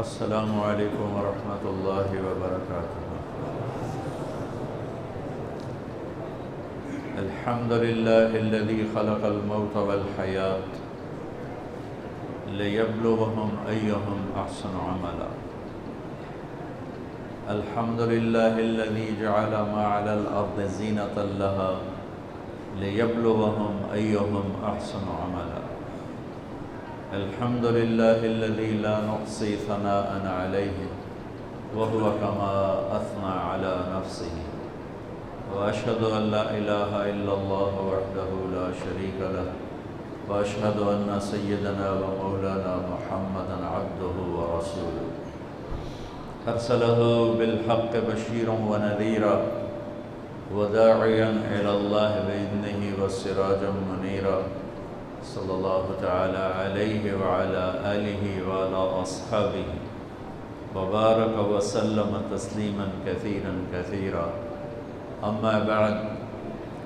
السلام علیکم ورحمۃ اللہ وبرکاتہ۔ الحمد للہ الذی خلق الموت والحیاة لیبلوہم ایہم احسن عملا۔ الحمد للہ الذی جعل ما علی الارض زینۃ لها لیبلوہم ایہم احسن عملا۔ الحمد للہ الذی لا نحصی ثناء علیہ وهو کما اثنى علی نفسہ، واشهد ان لا الہ الا اللہ وحدہ لا شریک لہ، واشهد ان سیدنا ومولانا محمدا عبدہ ورسولہ، ارسلہ بالحق بشیرا ونذیرا وداعیا الی اللہ باذنہ وسراجا منیرا، صلی اللہ تعالی علیہ وعلی آلہ وعلی اصحابہ وبارک وسلم تسلیما کثیرا کثیرا، اما بعد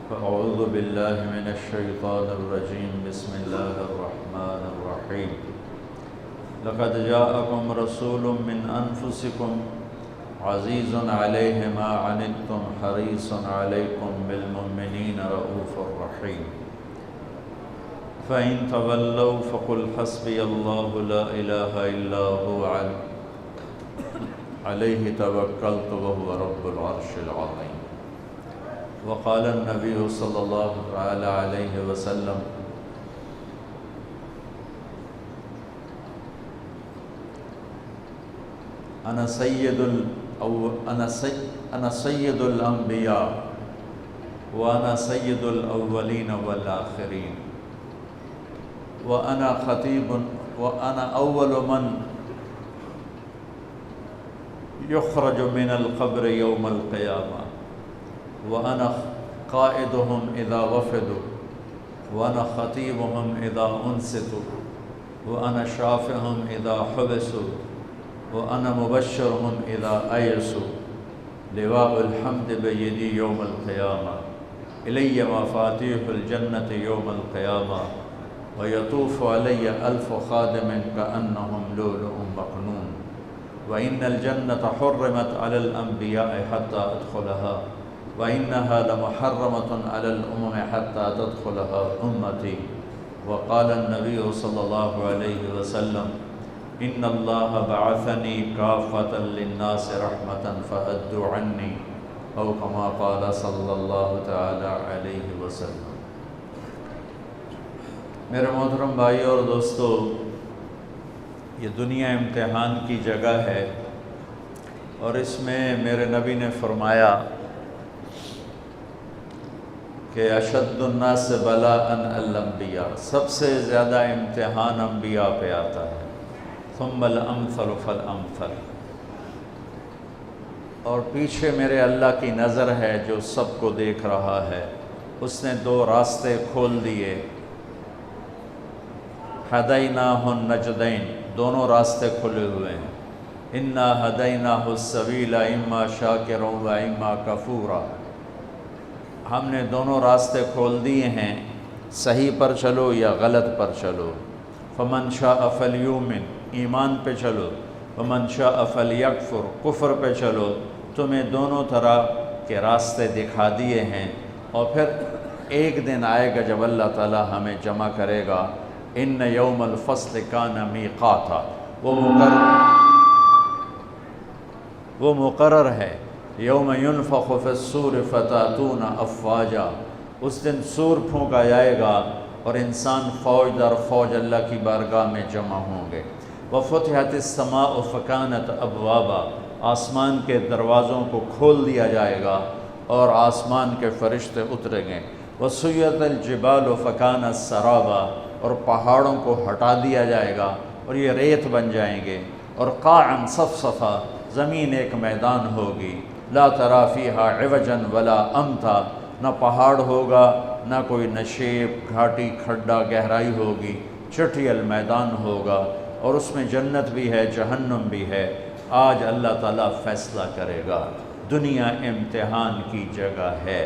فاعوذ باللہ من الشیطان الرجیم، بسم اللہ الرحمن الرحیم۔ لقد جاءکم رسول من انفسکم عزیز علیہ ما عنتم حریص علیکم بالمؤمنین رؤوف رحیم، فَإِن تَوَلَّوْا فَقُلْ حَسْبِيَ اللَّهُ لَا إِلَهَ إِلَّا هُوَ عَلَيْهِ تَوَكَّلْتُ وَهُوَ رَبُّ الْعَرْشِ الْعَظِيمِ۔ وقال النبي صلى الله عليه وسلم: أنا سيد الأنبياء وأنا سيد الأولين والآخرين، وأنا أول من يخرج من القبر يوم القيامة، وأنا قائدهم إذا وفدوا، وأنا خطيبهم إذا أنصتوا، وأنا شافعهم إذا حبسوا، وأنا مبشرهم إذا أيسوا، لواء الحمد بيدي يوم القيامة، إلي مفاتيح الجنة يوم القيامة، ويطوف علي 1000 خادم كأنهم لؤلؤ مكنون، وإن الجنة حرمت على الأنبياء حتى أدخلها، وإنها لمحرمة على الأمم حتى تدخلها أمتي، وقال النبي صلى الله عليه وسلم: إن الله بعثني كافة للناس رحمة فأدوا عني، أو كما قال صلى الله تعالى عليه وسلم۔ میرے محترم بھائی اور دوستو، یہ دنیا امتحان کی جگہ ہے، اور اس میں میرے نبی نے فرمایا کہ اشد الناس بلاء الانبیاء، سب سے زیادہ امتحان انبیاء پہ آتا ہے، ثم الامثل فالامثل، اور پیچھے میرے اللہ کی نظر ہے جو سب کو دیکھ رہا ہے۔ اس نے 2 راستے کھول دیے، ہدیناہ النجدین، دونوں راستے کھلے ہوئے ہیں، انا ہدیناہ السبیل اما شاکرا و اما کفورا، ہم نے دونوں راستے کھول دیے ہیں، صحیح پر چلو یا غلط پر چلو، فمن شاء فلیؤمن، ایمان پہ چلو، ومن شاء فلیکفر، کفر پہ چلو، تمہیں دونوں طرح کے راستے دکھا دیے ہیں، اور پھر ایک دن آئے گا جب اللہ تعالی ہمیں جمع کرے گا، ان یوم الفصل کان میقاتا، وہ مقرر ہے، یوم ینفخ فی الصور فتاتون افواجا، اس دن سور پھونکا جائے گا اور انسان فوج در فوج اللہ کی بارگاہ میں جمع ہوں گے، وفتحت السماء فکانت ابوابا، آسمان کے دروازوں کو کھول دیا جائے گا اور آسمان کے فرشتے اتریں گے، وسیرت الجبال فکانت سرابا، اور پہاڑوں کو ہٹا دیا جائے گا اور یہ ریت بن جائیں گے، اور قاعا صفصفا، زمین ایک میدان ہوگی، لا تری فیہا عوجا ولا امتا، نہ پہاڑ ہوگا نہ کوئی نشیب، گھاٹی، کھڈا، گہرائی ہوگی، چٹھیل میدان ہوگا، اور اس میں جنت بھی ہے، جہنم بھی ہے۔ آج اللہ تعالیٰ فیصلہ کرے گا۔ دنیا امتحان کی جگہ ہے،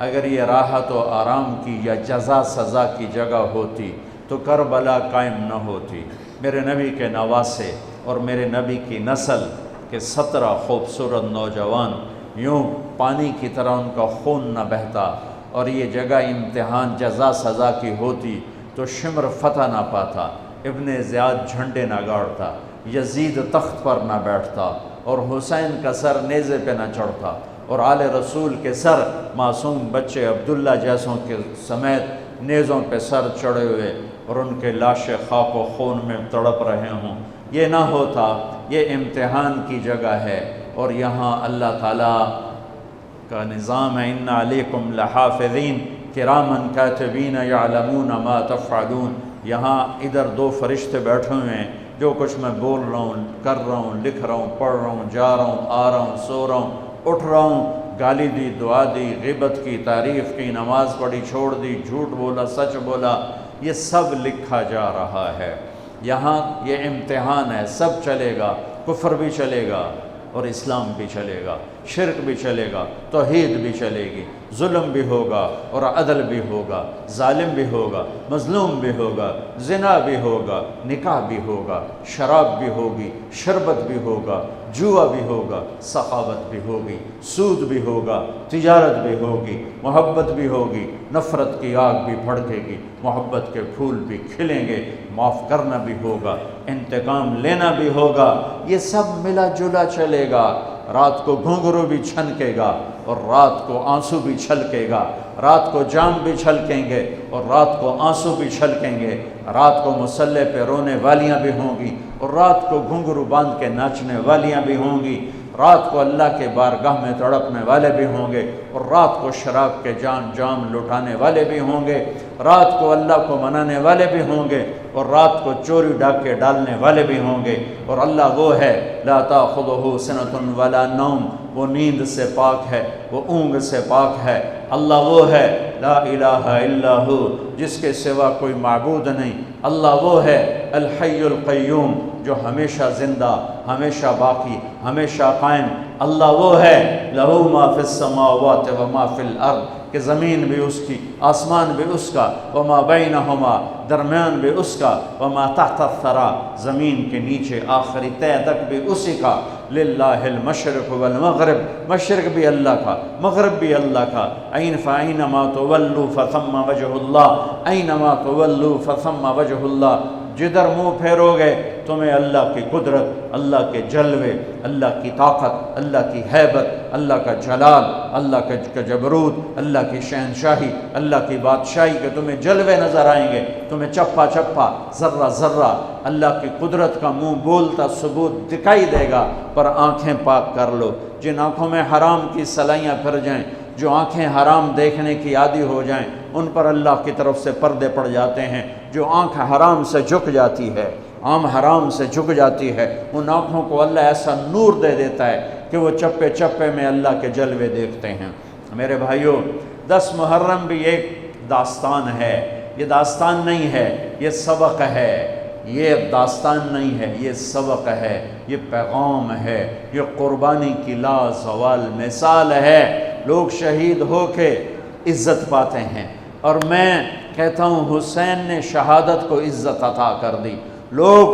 اگر یہ راحت و آرام کی یا جزا سزا کی جگہ ہوتی تو کربلا قائم نہ ہوتی۔ میرے نبی کے نواسے اور میرے نبی کی نسل کے 17 خوبصورت نوجوان، یوں پانی کی طرح ان کا خون نہ بہتا، اور یہ جگہ امتحان جزا سزا کی ہوتی تو شمر فتح نہ پاتا، ابن زیاد جھنڈے نہ گاڑتا، یزید تخت پر نہ بیٹھتا، اور حسین کا سر نیزے پہ نہ چڑھتا، اور آل رسول کے سر معصوم بچے عبداللہ جیسوں کے سمیت نیزوں پہ سر چڑھے ہوئے اور ان کے لاشیں خاک و خون میں تڑپ رہے ہوں۔ یہ نہ ہوتا، یہ امتحان کی جگہ ہے، اور یہاں اللہ تعالیٰ کا نظام ہے، اِنَّ عَلَيْكُمْ لَحَافِظِينَ كِرَامًا كَاتِبِينَ يَعْلَمُونَ مَا تَفْعَلُونَ۔ یہاں ادھر 2 فرشتے بیٹھے ہوئے ہیں، جو کچھ میں بول رہا ہوں، کر رہا ہوں، لکھ رہا ہوں، پڑھ رہا ہوں، جا رہا ہوں، آ رہا ہوں، سو رہا ہوں، اٹھ رہا ہوں، گالی دی، دعا دی، غیبت کی، تعریف کی، نماز پڑھی، چھوڑ دی، جھوٹ بولا، سچ بولا، یہ سب لکھا جا رہا ہے۔ یہاں یہ امتحان ہے، سب چلے گا، کفر بھی چلے گا اور اسلام بھی چلے گا، شرک بھی چلے گا، توحید بھی چلے گی، ظلم بھی ہوگا اور عدل بھی ہوگا، ظالم بھی ہوگا، مظلوم بھی ہوگا، زنا بھی ہوگا، نکاح بھی ہوگا، شراب بھی ہوگی، شربت بھی ہوگا، جوا بھی ہوگا، سخاوت بھی ہوگی، سود بھی ہوگا، تجارت بھی ہوگی، محبت بھی ہوگی، نفرت کی آگ بھی بھڑکے گی، محبت کے پھول بھی کھلیں گے، معاف کرنا بھی ہوگا، انتقام لینا بھی ہوگا، یہ سب ملا جلا چلے گا۔ رات کو گھنگرو بھی چھنکے گا اور رات کو آنسو بھی چھلکے گا، رات کو جام بھی چھلکیں گے اور رات کو آنسو بھی چھلکیں گے، رات کو مسلح پہ رونے والیاں بھی ہوں گی اور رات کو گھنگرو باندھ کے ناچنے والیاں بھی ہوں گی، رات کو اللہ کے بارگاہ میں تڑپنے والے بھی ہوں گے اور رات کو شراب کے جام لٹانے والے بھی ہوں گے، رات کو اللہ کو منانے والے بھی ہوں گے اور رات کو چوری ڈاکے ڈالنے والے بھی ہوں گے۔ اور اللہ وہ ہے لا تأخذہ سنۃ ولا نوم، وہ نیند سے پاک ہے، وہ اونگ سے پاک ہے۔ اللہ وہ ہے لا الہ الا ہو، جس کے سوا کوئی معبود نہیں۔ اللہ وہ ہے الحی القیوم، جو ہمیشہ زندہ، ہمیشہ باقی، ہمیشہ قائم۔ اللہ وہ ہے لہ ما فی السماوات و ما فی الارض، کہ زمین بھی اس کی، آسمان بھی اس کا، وما بینہما، درمیان بھی اس کا، وما تحت الثری، زمین کے نیچے آخری تہ تک بھی اسی کا۔ للہ المشرق والمغرب، مشرق بھی اللہ کا، مغرب بھی اللہ کا۔ فأینما تولوا فثم وجہ اللہ، اینما تولوا فثم وجہ اللہ، جدھر منہ پھیرو گے تمہیں اللہ کی قدرت، اللہ کے جلوے، اللہ کی طاقت، اللہ کی ہیبت، اللہ کا جلال، اللہ کا جبروت، اللہ کی شہنشاہی، اللہ کی بادشاہی کے تمہیں جلوے نظر آئیں گے، تمہیں چپا چپا، ذرہ ذرہ اللہ کی قدرت کا منہ بولتا ثبوت دکھائی دے گا۔ پر آنکھیں پاک کر لو، جن آنکھوں میں حرام کی سلائیاں پھر جائیں، جو آنکھیں حرام دیکھنے کی عادی ہو جائیں، ان پر اللہ کی طرف سے پردے پڑ جاتے ہیں۔ جو آنکھ حرام سے جھک جاتی ہے، عام حرام سے جھک جاتی ہے، ان آنکھوں کو اللہ ایسا نور دے دیتا ہے کہ وہ چپے چپے میں اللہ کے جلوے دیکھتے ہیں۔ میرے بھائیوں، 10 محرم بھی ایک داستان ہے، یہ داستان نہیں ہے، یہ سبق ہے، یہ داستان نہیں ہے، یہ سبق ہے، یہ پیغام ہے، یہ قربانی کی لازوال مثال ہے۔ لوگ شہید ہو کے عزت پاتے ہیں، اور میں کہتا ہوں حسین نے شہادت کو عزت عطا کر دی۔ لوگ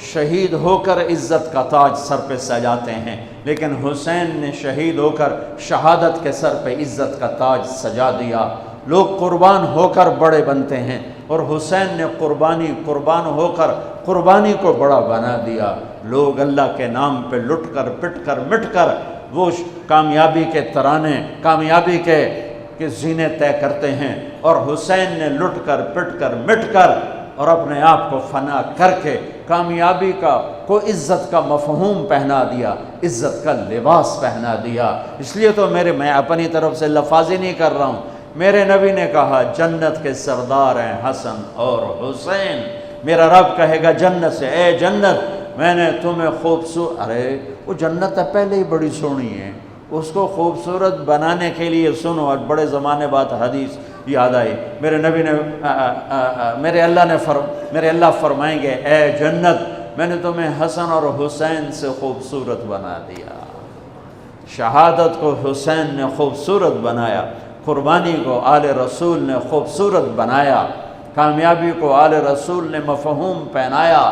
شہید ہو کر عزت کا تاج سر پہ سجاتے ہیں، لیکن حسین نے شہید ہو کر شہادت کے سر پہ عزت کا تاج سجا دیا۔ لوگ قربان ہو کر بڑے بنتے ہیں، اور حسین نے قربان ہو کر قربانی کو بڑا بنا دیا۔ لوگ اللہ کے نام پہ لٹ کر پٹ کر مٹ کر وہ کامیابی کے ترانے، کامیابی کے زینے طے کرتے ہیں، اور حسین نے لٹ کر پٹ کر مٹ کر اور اپنے آپ کو فنا کر کے کامیابی کو عزت کا مفہوم پہنا دیا، عزت کا لباس پہنا دیا۔ اس لیے تو میں اپنی طرف سے لفاظی نہیں کر رہا ہوں، میرے نبی نے کہا جنت کے سردار ہیں حسن اور حسین۔ میرا رب کہے گا جنت سے، اے جنت میں نے تمہیں خوبصورت، ارے وہ جنت پہلے ہی بڑی سونی ہے، اس کو خوبصورت بنانے کے لیے سنو، اور بڑے زمانے بعد حدیث یاد آئی، میرے نبی نے میرے اللہ فرمائیں گے اے جنت میں نے تمہیں حسن اور حسین سے خوبصورت بنا دیا۔ شہادت کو حسین نے خوبصورت بنایا، قربانی کو آل رسول نے خوبصورت بنایا، کامیابی کو آل رسول نے مفہوم پہنایا۔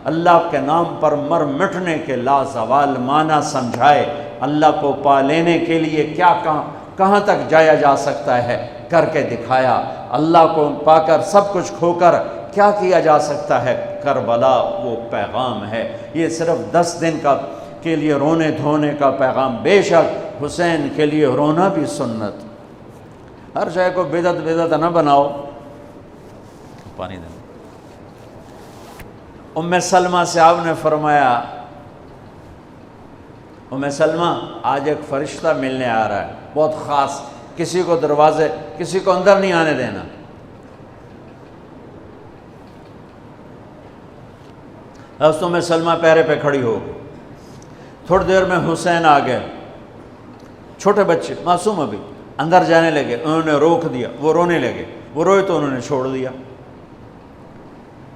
اللہ کے نام پر مر مٹنے کے لازوال معنی سمجھائے، اللہ کو پا لینے کے لیے کیا کہاں تک جایا جا سکتا ہے کر کے دکھایا، اللہ کو پا کر سب کچھ کھو کر کیا کیا جا سکتا ہے، کربلا وہ پیغام ہے۔ یہ صرف 10 دن کے لیے رونے دھونے کا پیغام، بے شک حسین کے لیے رونا بھی سنت۔ ہر شے کو بدعت نہ بناؤ۔ پانی دیں۔ ام سلمہ سے آپ نے فرمایا، ام سلمہ آج ایک فرشتہ ملنے آ رہا ہے، بہت خاص، کسی کو کسی کو اندر نہیں آنے دینا۔ حضرت ام سلمہ پیرے پہ کھڑی ہو گئی۔ تھوڑی دیر میں حسین آ گئے، چھوٹے بچے معصوم ابھی، اندر جانے لگے، انہوں نے روک دیا، وہ رونے لگے، وہ روئے تو انہوں نے چھوڑ دیا۔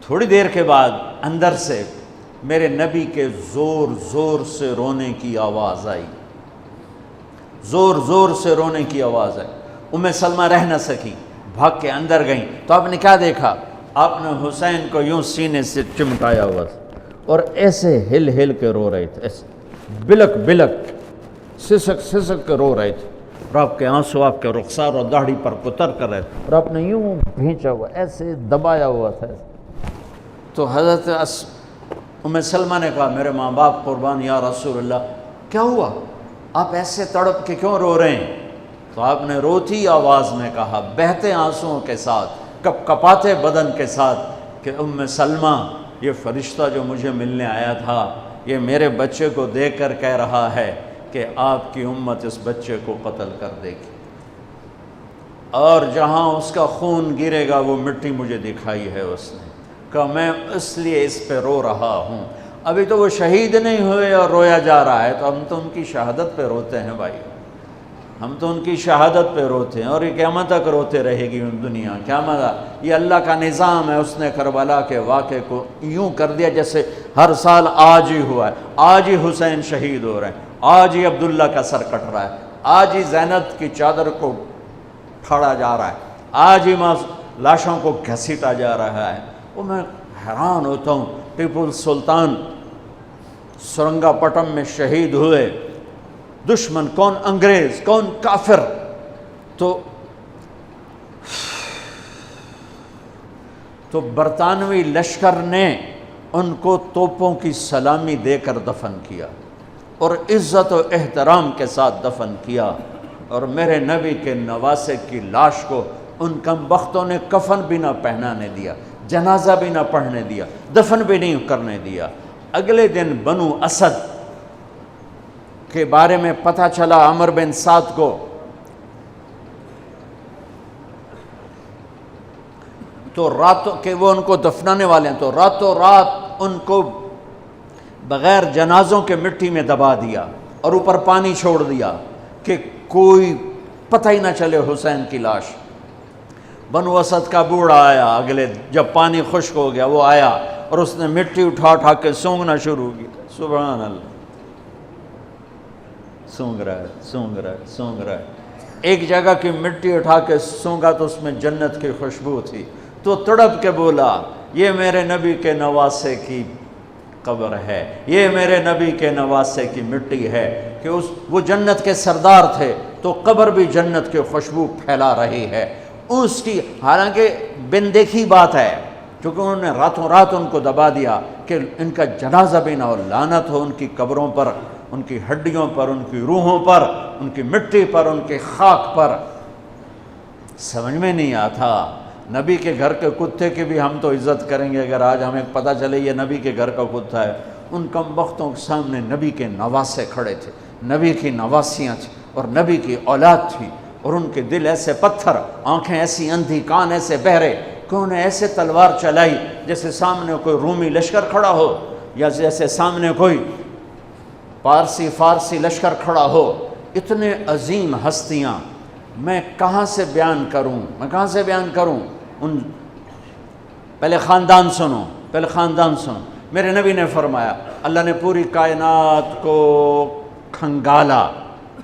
تھوڑی دیر کے بعد اندر سے میرے نبی کے زور زور سے رونے کی آواز آئی، زور زور سے رونے کی آواز آئی۔ ام سلمہ رہ نہ سکی، بھاگ کے اندر گئیں تو آپ نے کیا دیکھا؟ آپ نے حسین کو یوں سینے سے چمٹایا ہوا تھا اور ایسے ہل ہل کے رو رہے تھے، ایسے بلک بلک سسک سسک کے رو رہے تھے، اور آپ کے آنسو آپ کے رخسار اور داڑھی پر اتر کر رہے تھے، اور آپ نے یوں بھینچا ہوا، ایسے دبایا ہوا تھا۔ تو حضرت ام سلمہ نے کہا، میرے ماں باپ قربان یا رسول اللہ، کیا ہوا؟ آپ ایسے تڑپ کے کیوں رو رہے ہیں؟ تو آپ نے روتی آواز میں کہا، بہتے آنسوؤں کے ساتھ، کپ کپاتے بدن کے ساتھ، کہ ام سلمہ، یہ فرشتہ جو مجھے ملنے آیا تھا، یہ میرے بچے کو دیکھ کر کہہ رہا ہے کہ آپ کی امت اس بچے کو قتل کر دے گی، اور جہاں اس کا خون گرے گا وہ مٹی مجھے دکھائی ہے اس نے، کہ میں اس لیے اس پہ رو رہا ہوں۔ ابھی تو وہ شہید نہیں ہوئے اور رویا جا رہا ہے، تو ہم تو ان کی شہادت پہ روتے ہیں بھائی، ہم تو ان کی شہادت پہ روتے ہیں، اور یہ قیامت تک روتے رہے گی دنیا، قیامت۔ یہ اللہ کا نظام ہے، اس نے کربلا کے واقعے کو یوں کر دیا جیسے ہر سال آج ہی ہوا ہے، آج ہی حسین شہید ہو رہے ہیں، آج ہی عبداللہ کا سر کٹ رہا ہے، آج ہی زینب کی چادر کو پھاڑا جا رہا ہے، آج ہی لاشوں کو گھسیٹا جا رہا ہے۔ وہ میں حیران ہوتا ہوں، ٹیپو سلطان سرنگا پٹم میں شہید ہوئے، دشمن کون انگریز کون کافر، تو برطانوی لشکر نے ان کو توپوں کی سلامی دے کر دفن کیا اور عزت و احترام کے ساتھ دفن کیا، اور میرے نبی کے نواسے کی لاش کو ان کم بختوں نے کفن بھی نہ پہنانے دیا، جنازہ بھی نہ پڑھنے دیا، دفن بھی نہیں کرنے دیا۔ اگلے دن بنو اسد کے بارے میں پتہ چلا عمر بن سعد کو، تو راتوں کہ وہ ان کو دفنانے والے ہیں، تو راتوں رات ان کو بغیر جنازوں کے مٹی میں دبا دیا اور اوپر پانی چھوڑ دیا کہ کوئی پتہ ہی نہ چلے حسین کی لاش۔ بنو اسد کا بوڑھا آیا، اگلے جب پانی خشک ہو گیا وہ آیا اور اس نے مٹی اٹھا اٹھا کے سونگنا شروع کی، سبحان اللہ، سونگ رہا ہے سونگ رہا ہے سونگ رہا ہے۔ ایک جگہ کی مٹی اٹھا کے سونگا تو اس میں جنت کی خوشبو تھی، تو تڑپ کے بولا، یہ میرے نبی کے نواسے کی قبر ہے، یہ میرے نبی کے نواسے کی مٹی ہے، کہ وہ جنت کے سردار تھے تو قبر بھی جنت کی خوشبو پھیلا رہی ہے اس کی۔ حالانکہ بن دیکھی بات ہے، کیونکہ انہوں نے راتوں رات ان کو دبا دیا کہ ان کا جنازہ بھی نہ ہو، لعنت ہو ان کی قبروں پر، ان کی ہڈیوں پر، ان کی روحوں پر، ان کی مٹی پر، ان کی خاک پر۔ سمجھ میں نہیں آتا، نبی کے گھر کے کتے کی بھی ہم تو عزت کریں گے اگر آج ہمیں پتہ چلے یہ نبی کے گھر کا کتا ہے۔ ان کم بختوں کے سامنے نبی کے نواسے کھڑے تھے، نبی کی نواسیاں تھیں اور نبی کی اولاد تھی، اور ان کے دل ایسے پتھر، آنکھیں ایسی اندھی، کان ایسے بہرے کہ انہیں ایسے تلوار چلائی جیسے سامنے کوئی رومی لشکر کھڑا ہو، یا جیسے سامنے کوئی فارسی لشکر کھڑا ہو۔ اتنے عظیم ہستیاں، میں کہاں سے بیان کروں؟ پہلے خاندان سنو۔ میرے نبی نے فرمایا، اللہ نے پوری کائنات کو کھنگالا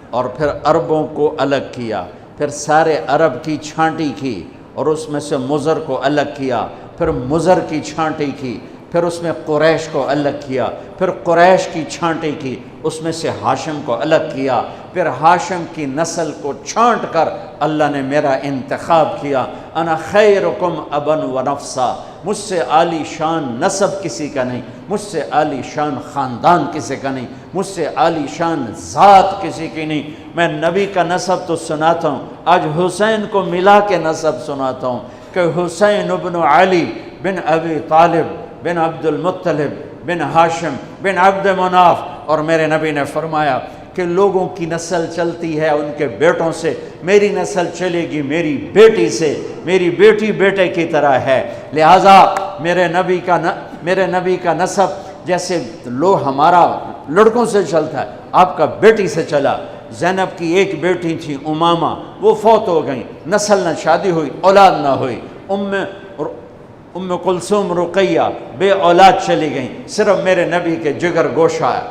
اور پھر عربوں کو الگ کیا، پھر سارے عرب کی چھانٹی کی اور اس میں سے مضر کو الگ کیا، پھر مضر کی چھانٹی کی، پھر اس میں قریش کو الگ کیا، پھر قریش کی چھانٹی کی، اس میں سے ہاشم کو الگ کیا، پھر ہاشم کی نسل کو چھانٹ کر اللہ نے میرا انتخاب کیا۔ انا خیرکم ابا و نفسا، مجھ سے عالی شان نسب کسی کا نہیں، مجھ سے عالی شان خاندان کسی کا نہیں، مجھ سے عالی شان ذات کسی کی نہیں۔ میں نبی کا نسب تو سناتا ہوں، آج حسین کو ملا کے نسب سناتا ہوں کہ حسین ابن علی بن ابی طالب بن عبد المطلب بن ہاشم بن عبد مناف، اور میرے نبی نے فرمایا کہ لوگوں کی نسل چلتی ہے ان کے بیٹوں سے، میری نسل چلے گی میری بیٹی سے، میری بیٹی بیٹے کی طرح ہے۔ لہٰذا میرے نبی کا نسب جیسے ہمارا لڑکوں سے چلتا ہے، آپ کا بیٹی سے چلا۔ زینب کی ایک بیٹی تھی امامہ، وہ فوت ہو گئیں، نسل نہ شادی ہوئی، اولاد نہ ہوئی۔ ام کلثوم رقیہ بے اولاد چلی گئیں، صرف میرے نبی کے جگر گوشہ ہے،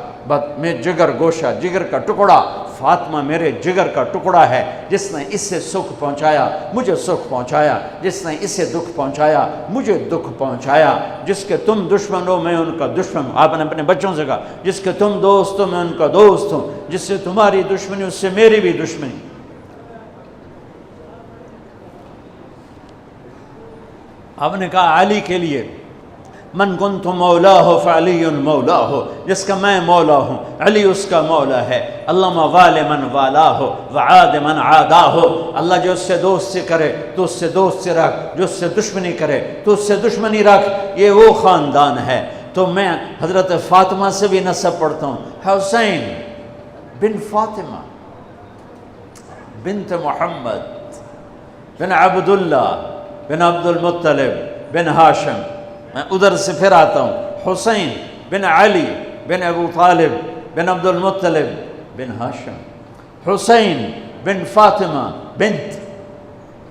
میں جگر گوشہ، جگر کا ٹکڑا، فاطمہ میرے جگر کا ٹکڑا ہے، جس نے اس سے سکھ پہنچایا مجھے سکھ پہنچایا، جس نے اسے دکھ پہنچایا مجھے دکھ پہنچایا۔ جس کے تم دشمن ہو میں ان کا دشمن ہوں، آپ نے اپنے بچوں سے کہا جس کے تم دوست ہو میں ان کا دوست ہوں، جس سے تمہاری دشمنی اس سے میری بھی دشمنی۔ آپ نے کہا علی کے لیے من کنت مولا ہو فعلی مولا ہو، جس کا میں مولا ہوں علی اس کا مولا ہے۔ اللہم وال من والا ہو وعاد من عادا ہو، اللہ جو اس سے دوستی کرے تو اس سے دوستی رکھ، جو اس سے دشمنی کرے تو اس سے دشمنی رکھ، یہ وہ خاندان ہے۔ تو میں حضرت فاطمہ سے بھی نسب پڑھتا ہوں، حسین بن فاطمہ بنت محمد بن عبداللہ بن عبد المطلب بن ہاشم۔ میں ادھر سے پھر آتا ہوں، حسین بن علی بن ابو طالب بن عبد المطلب بن ہاشم، حسین بن فاطمہ بنت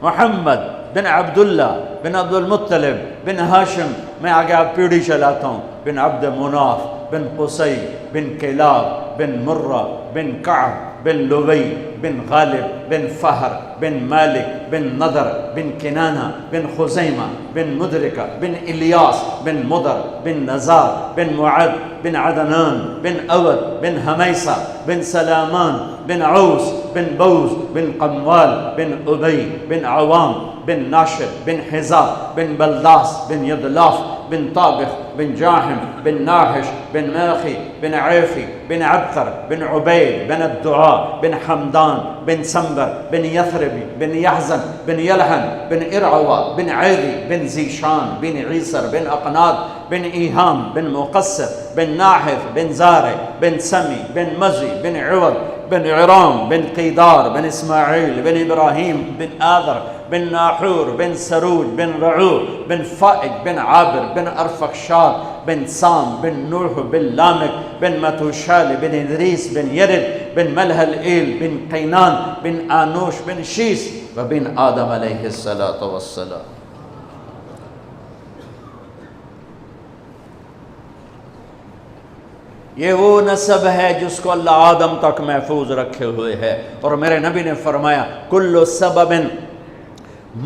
محمد بن عبداللہ بن عبد المطلب بن ہاشم۔ میں آگے آپ پیڑھی چلاتا ہوں، بن عبد مناف بن قصی بن کلاب بن مرہ بن کعب بن لبی بن غالب بن فہر بن مالک بن نضر بن کنانہ بن خزیمہ بن مدرکہ بن الیاس بن مدر بن نزار بن معد بن عدنان بن اود بن حمیسہ بن سلامان بن عوس بن بوز بن قموال بن ابی بن عوام بن ناشد بن حزاب بن بلداس بن یدلاف بن طابخ بن جاحم بن ناحش بن ماخی بن عیفی بن عبقر بن عبید بن الدعاء بن حمدان بن سنبر بن یثربی بن یحزن بن یلحن بن ارعوا بن عیدی بن زیشان بن عیسر بن اقناد بن ایہام بن مقصر بن ناحف بن زارع بن سمی بن مزی بن عوض بن عرام بن قیدار بن اسماعیل بن ابراہیم بن آذر بن ناحور بن سروج بن رعو بن فائق بن عابر بن ارفخشاد بن سام بن نوح بن لامک بن متوشال بن ادریس بن یرد بن ملہل ایل بن قینان بن آنوش بن شیس وبن آدم علیہ السلام۔ یہ وہ نسب ہے جس کو اللہ آدم تک محفوظ رکھے ہوئے ہے، اور میرے نبی نے فرمایا کل سبب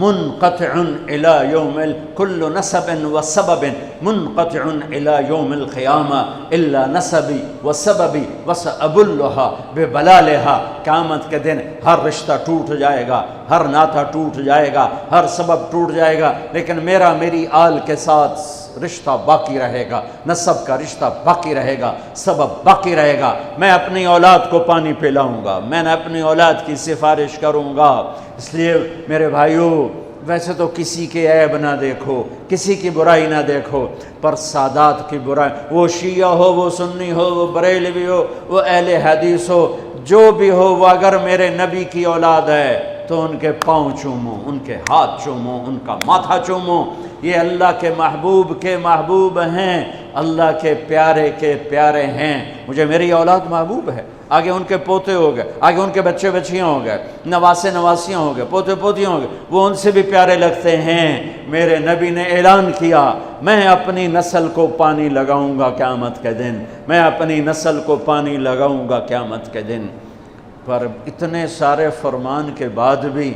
منقطع الى یوم کل نسب و سبب منقطع الى یوم القیامہ الا نسبی و سببی وسأبلها ببلالها۔ قیامت کے دن ہر رشتہ ٹوٹ جائے گا، ہر ناطہ ٹوٹ جائے گا، ہر سبب ٹوٹ جائے گا، لیکن میری آل کے ساتھ رشتہ باقی رہے گا، نسب کا رشتہ باقی رہے گا، سبب باقی رہے گا۔ میں اپنی اولاد کو پانی پلاؤں گا، میں نے اپنی اولاد کی سفارش کروں گا۔ اس لیے میرے بھائیوں، ویسے تو کسی کے عیب نہ دیکھو، کسی کی برائی نہ دیکھو، پر سادات کی برائی، وہ شیعہ ہو، وہ سنی ہو، وہ بریلوی ہو، وہ اہل حدیث ہو، جو بھی ہو، وہ اگر میرے نبی کی اولاد ہے تو ان کے پاؤں چومو، ان کے ہاتھ چومو، ان کا ماتھا چومو۔ یہ اللہ کے محبوب ہیں، اللہ کے پیارے ہیں۔ مجھے میری اولاد محبوب ہے، آگے ان کے پوتے ہو گئے، آگے ان کے بچے بچیاں ہو گئے، نواسیاں ہو گئے، پوتے پوتیاں ہو گئے، وہ ان سے بھی پیارے لگتے ہیں۔ میرے نبی نے اعلان کیا میں اپنی نسل کو پانی لگاؤں گا قیامت کے دن، میں اپنی نسل کو پانی لگاؤں گا قیامت کے دن۔ پر اتنے سارے فرمان کے بعد بھی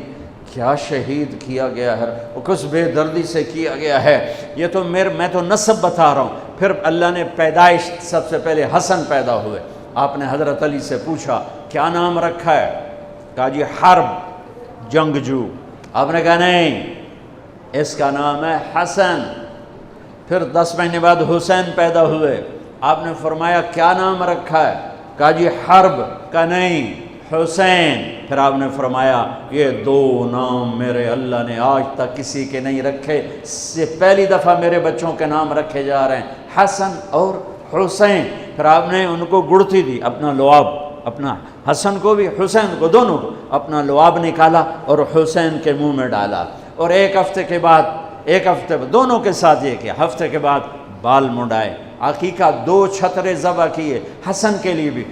کیا شہید کیا گیا ہے اور کس بے دردی سے کیا گیا ہے. یہ تو میں تو نسب بتا رہا ہوں. پھر اللہ نے پیدائش، سب سے پہلے حسن پیدا ہوئے. آپ نے حضرت علی سے پوچھا کیا نام رکھا ہے؟ کہا جی حرب، جنگجو. آپ نے کہا نہیں، اس کا نام ہے حسن. پھر 10 مہینے بعد حسین پیدا ہوئے. آپ نے فرمایا کیا نام رکھا ہے؟ کہا جی حرب. کہا نہیں، حسین. پھر آپ نے فرمایا یہ 2 نام میرے اللہ نے آج تک کسی کے نہیں رکھے، سے پہلی دفعہ میرے بچوں کے نام رکھے جا رہے ہیں، حسن اور حسین. پھر آپ نے ان کو گڑتی دی، اپنا لعاب، اپنا حسن کو بھی حسین کو، دونوں کو اپنا لعاب نکالا اور حسین کے منہ میں ڈالا. اور ایک ہفتے بعد دونوں کے ساتھ یہ کیا. ہفتے کے بعد بال منڈائے، عقیقہ 2 چھترے ذبح کیے حسن کے لیے بھی،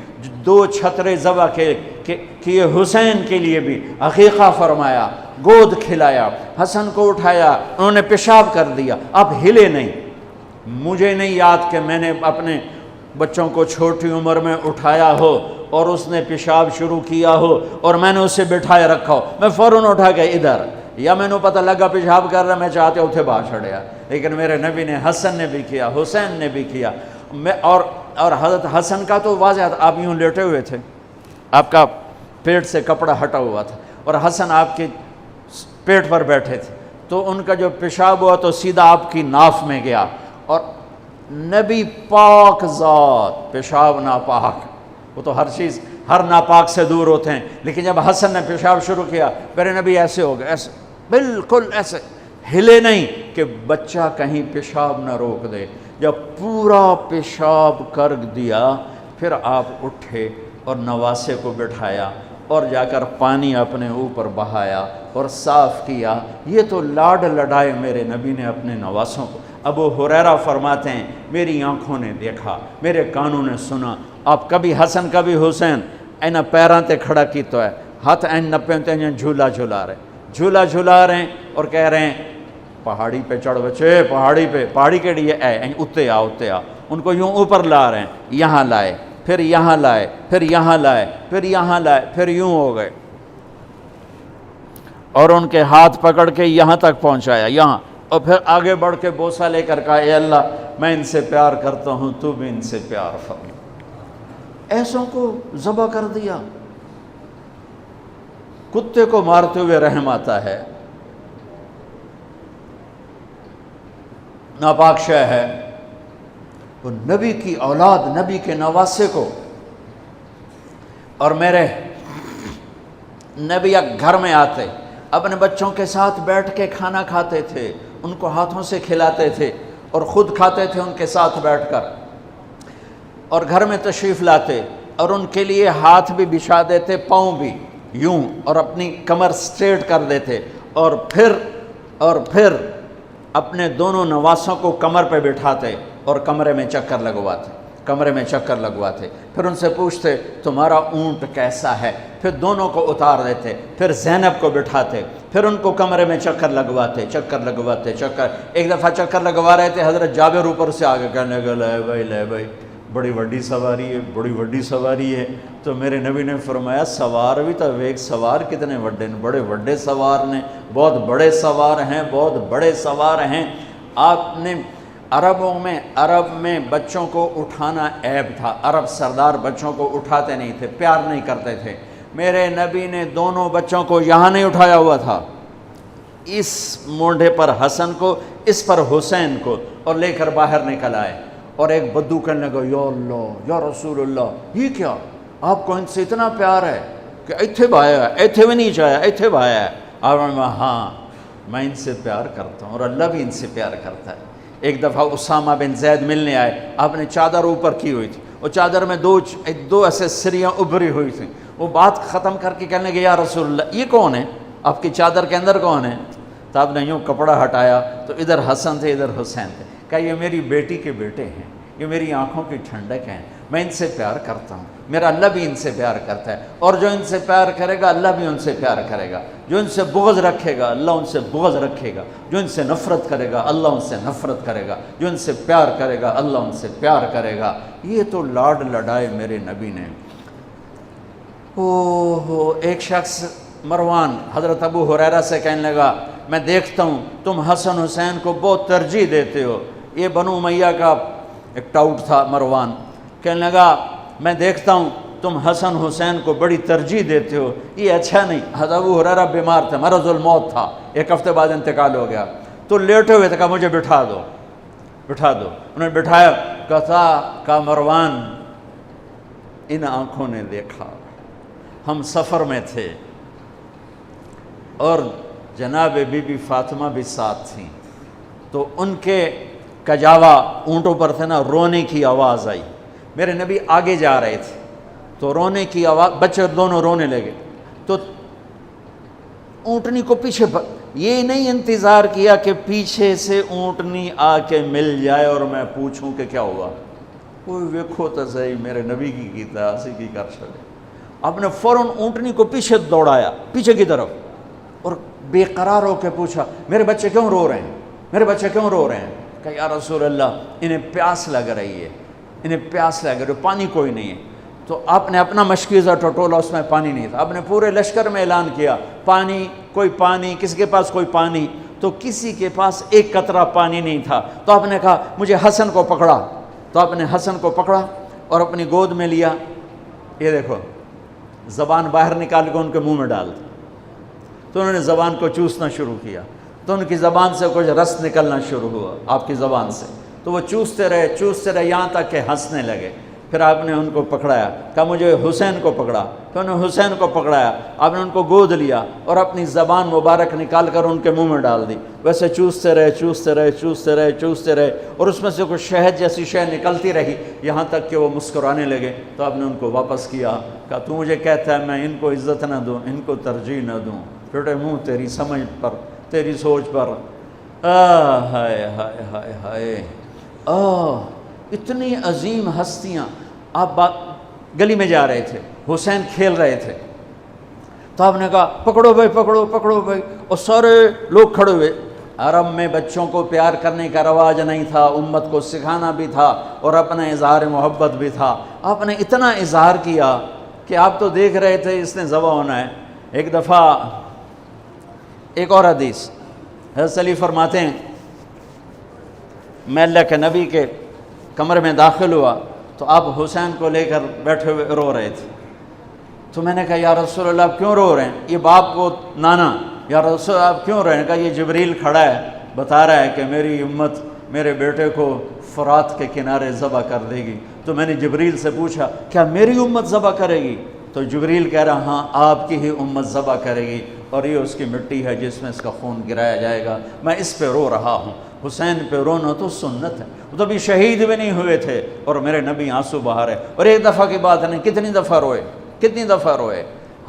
2 چھترے ذبح کیے حسین کے لیے بھی. عقیقہ فرمایا، گود کھلایا، حسن کو اٹھایا، انہوں نے پیشاب کر دیا. آپ ہلے نہیں. مجھے نہیں یاد کہ میں نے اپنے بچوں کو چھوٹی عمر میں اٹھایا ہو اور اس نے پیشاب شروع کیا ہو اور میں نے اسے بٹھائے رکھا ہو. میں فوراً اٹھا کے ادھر، یا میں نے پتہ لگا پیشاب کر رہا، میں چاہتے اتھے باہر چھڑیا. لیکن میرے نبی نے حسن نے بھی کیا، حسین نے بھی کیا. اور حضرت حسن کا تو واضح تھا، آپ یوں لیٹے ہوئے تھے، آپ کا پیٹ سے کپڑا ہٹا ہوا تھا اور حسن آپ کے پیٹ پر بیٹھے تھے. تو ان کا جو پیشاب ہوا تو سیدھا آپ کی ناف میں گیا. اور نبی پاک ذات، پیشاب ناپاک، وہ تو ہر چیز ہر ناپاک سے دور ہوتے ہیں. لیکن جب حسن نے پیشاب شروع کیا، میرے نبی ایسے ہو گئے، ایسے بالکل ایسے ہلے نہیں کہ بچہ کہیں پیشاب نہ روک دے. جب پورا پیشاب کر دیا پھر آپ اٹھے اور نواسے کو بٹھایا اور جا کر پانی اپنے اوپر بہایا اور صاف کیا. یہ تو لاڈ لڈائے میرے نبی نے اپنے نواسوں کو. ابو ہریرہ فرماتے ہیں میری آنکھوں نے دیکھا، میرے کانوں نے سنا. آپ کبھی حسن کبھی حسین اینا پیراں تے کھڑا کی تو ہے، ہاتھ این نپے تے جھولا جھولا رہے ہیں اور کہہ رہے ہیں پہاڑی پہ چڑھ بچے، پہاڑی کے لیے اتے آ. ان کو یوں اوپر لا رہے ہیں، یہاں لائے، پھر یہاں لائے، پھر یہاں لائے، پھر یہاں لائے، پھر یوں ہو گئے اور ان کے ہاتھ پکڑ کے یہاں تک پہنچایا، یہاں. اور پھر آگے بڑھ کے بوسہ لے کر کہا اے اللہ میں ان سے پیار کرتا ہوں، تو بھی ان سے پیار فرما. ایسوں کو ذبح کر دیا. کتے کو مارتے ہوئے رحم آتا ہے. ناپاک شے ہے. وہ نبی کی اولاد، نبی کے نواسے کو. اور میرے نبی گھر میں آتے، اپنے بچوں کے ساتھ بیٹھ کے کھانا کھاتے تھے، ان کو ہاتھوں سے کھلاتے تھے اور خود کھاتے تھے ان کے ساتھ بیٹھ کر. اور گھر میں تشریف لاتے اور ان کے لیے ہاتھ بھی بچھا دیتے، پاؤں بھی یوں، اور اپنی کمر سٹریٹ کر دیتے. اور پھر اپنے دونوں نواسوں کو کمر پہ بٹھاتے اور کمرے میں چکر لگواتے. پھر ان سے پوچھتے تمہارا اونٹ کیسا ہے، پھر دونوں کو اتار دیتے. پھر زینب کو بٹھاتے، پھر ان کو کمرے میں چکر لگواتے. ایک دفعہ چکر لگوا رہے تھے، حضرت جابر اوپر سے آگے کہنے لگے لے بھائی بڑی وڈی سواری ہے. تو میرے نبی نے فرمایا سوار بھی تو ایک سوار کتنے وڈے نے، بڑے وڈے سوار نے، بہت بڑے سوار ہیں. آپ نے عرب میں بچوں کو اٹھانا عیب تھا. عرب سردار بچوں کو اٹھاتے نہیں تھے، پیار نہیں کرتے تھے. میرے نبی نے دونوں بچوں کو یہاں نہیں اٹھایا ہوا تھا، اس مونڈے پر حسن کو، اس پر حسین کو، اور لے کر باہر نکل آئے. اور ایک بدو کہنے لگا یا اللہ یا رسول اللہ، یہ کیا آپ کو ان سے اتنا پیار ہے کہ ایتھے بھایا ہے، ایتھے بھی نہیں چاہیا، ایتھے بھایا ہے. اور ہاں میں ان سے پیار کرتا ہوں اور اللہ بھی ان سے پیار کرتا ہے. ایک دفعہ اسامہ بن زید ملنے آئے، آپ نے چادر اوپر کی ہوئی تھی، وہ چادر میں دو ایسے سریاں ابھری ہوئی تھیں. وہ بات ختم کر کے کہنے لگے یا رسول اللہ یہ کون ہے، آپ کی چادر کے اندر کون ہے؟ تو آپ نے یوں کپڑا ہٹایا تو ادھر حسن تھے ادھر حسین تھے. کہا یہ میری بیٹی کے بیٹے ہیں، یہ میری آنکھوں کی ٹھنڈک ہیں، میں ان سے پیار کرتا ہوں، میرا اللہ بھی ان سے پیار کرتا ہے، اور جو ان سے پیار کرے گا اللہ بھی ان سے پیار کرے گا. جو ان سے بغض رکھے گا اللہ ان سے بغض رکھے گا، جو ان سے نفرت کرے گا اللہ ان سے نفرت کرے گا، جو ان سے پیار کرے گا اللہ ان سے پیار کرے گا. یہ تو لاڈ لڈائے میرے نبی نے. ایک شخص مروان حضرت ابو ہریرہ سے کہنے لگا میں دیکھتا ہوں تم حسن حسین کو بہت ترجیح دیتے ہو. یہ بنو امیہ کا ایک ٹاؤٹ تھا مروان. کہنے لگا میں دیکھتا ہوں تم حسن حسین کو بڑی ترجیح دیتے ہو, یہ اچھا نہیں. حضرت ابو ہریرہ بیمار تھے, مرض الموت تھا, 1 ہفتے بعد انتقال ہو گیا. تو لیٹے ہوئے تھے, کہا مجھے بٹھا دو. انہوں نے بٹھایا. کہا مروان ان آنکھوں نے دیکھا, ہم سفر میں تھے اور جناب بی بی فاطمہ بھی ساتھ تھیں, تو ان کے کجاوا اونٹوں پر تھے نا, رونے کی آواز آئی. میرے نبی آگے جا رہے تھے تو رونے کی آواز, بچے دونوں رونے لگے. تو اونٹنی کو پیچھے یہ نہیں انتظار کیا کہ پیچھے سے اونٹنی آ کے مل جائے اور میں پوچھوں کہ کیا ہوا. کوئی ویکھو تو صحیح میرے نبی کی کیتا اسی کی کر چلے. آپ نے فوراً اونٹنی کو پیچھے دوڑایا, پیچھے کی طرف, اور بے قرار ہو کے پوچھا میرے بچے کیوں رو رہے ہیں, میرے بچے کیوں رو رہے ہیں. کہ یا رسول اللہ انہیں پیاس لگ رہی ہے, انہیں پیاس لگ رہی ہے, پانی کوئی نہیں ہے. تو آپ نے اپنا مشکیزہ ٹٹولا, اس میں پانی نہیں تھا. آپ نے پورے لشکر میں اعلان کیا پانی, کوئی پانی, کسی کے پاس کوئی پانی. تو کسی کے پاس ایک قطرہ پانی نہیں تھا. تو آپ نے کہا مجھے حسن کو پکڑا. تو آپ نے حسن کو پکڑا اور اپنی گود میں لیا. یہ دیکھو زبان باہر نکال کے ان کے منہ میں ڈال دی. تو انہوں نے زبان کو چوسنا شروع کیا, تو ان کی زبان سے کچھ رس نکلنا شروع ہوا آپ کی زبان سے. تو وہ چوستے رہے یہاں تک کہ ہنسنے لگے. پھر آپ نے ان کو پکڑایا, کہا مجھے حسین کو پکڑا. پھر انہوں نے حسین کو پکڑایا, آپ نے ان کو گود لیا اور اپنی زبان مبارک نکال کر ان کے منہ میں ڈال دی. ویسے چوستے رہے اور اس میں سے کچھ شہد جیسی شے نکلتی رہی یہاں تک کہ وہ مسکرانے لگے. تو آپ نے ان کو واپس کیا, کہا تو مجھے کہتا ہے میں ان کو عزت نہ دوں, ان کو ترجیح نہ دوں. پھٹے منہ تیری سمجھ پر, تیری سوچ پر. ہائے ہائے ہائے ہائے, اتنی عظیم ہستیاں. آپ گلی میں جا رہے تھے, حسین کھیل رہے تھے, تو آپ نے کہا پکڑو بھائی, پکڑو بھائی. اور سارے لوگ کھڑے ہوئے. عرب میں بچوں کو پیار کرنے کا رواج نہیں تھا, امت کو سکھانا بھی تھا اور اپنا اظہار محبت بھی تھا. آپ نے اتنا اظہار کیا کہ آپ تو دیکھ رہے تھے اس نے ذبح ہونا ہے. ایک دفعہ ایک اور حدیث حضرت علی فرماتے ہیں میں اللہ کے نبی کے کمرے میں داخل ہوا تو آپ حسین کو لے کر بیٹھے ہوئے رو رہے تھے. تو میں نے کہا یا رسول اللہ آپ کیوں رو رہے ہیں؟ یہ باپ کو نانا, یا رسول اللہ آپ کیوں رو رہے ہیں؟ کہا یہ جبریل کھڑا ہے, بتا رہا ہے کہ میری امت میرے بیٹے کو فرات کے کنارے ذبح کر دے گی. تو میں نے جبریل سے پوچھا کیا میری امت ذبح کرے گی؟ تو جبریل کہہ رہا ہاں آپ کی ہی امت ذبح کرے گی, اور یہ اس کی مٹی ہے جس میں اس کا خون گرایا جائے گا. میں اس پہ رو رہا ہوں. حسین پہ رونا تو سنت ہے, وہ تو ابھی شہید بھی نہیں ہوئے تھے اور میرے نبی آنسو بہا رہے. اور ایک دفعہ کی بات نہیں, کتنی دفعہ روئے.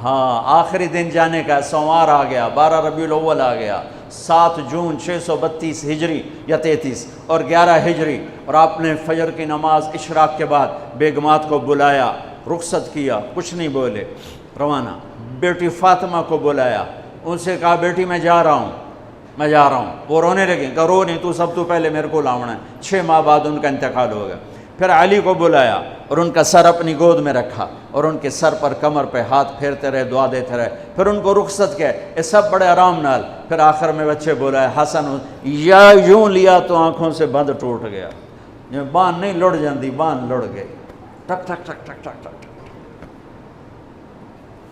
ہاں آخری دن جانے کا, سوموار آ گیا, 12 ربیع الاول آ گیا, 7 جون 632 ہجری یا 33 اور 11 ہجری. اور آپ نے فجر کی نماز اشراق کے بعد بیگمات کو بلایا, رخصت کیا, کچھ نہیں بولے, روانہ. بیٹی فاطمہ کو بلایا, ان سے کہا بیٹی میں جا رہا ہوں. وہ رونے لگے, کہا رو نہیں, تو سب تو پہلے میرے کو لاؤنا ہے. 6 ماہ بعد ان کا انتقال ہو گیا. پھر علی کو بلایا اور ان کا سر اپنی گود میں رکھا اور ان کے سر پر کمر پہ ہاتھ پھیرتے رہے, دعا دیتے رہے. پھر ان کو رخصت کیا, یہ سب بڑے آرام نال. پھر آخر میں بچے بولائے حسن, یا یوں لیا تو آنکھوں سے بند ٹوٹ گیا. بان نہیں لڑ جاندی, بان لڑ گئے. ٹک ٹک ٹک ٹک ٹک ٹک.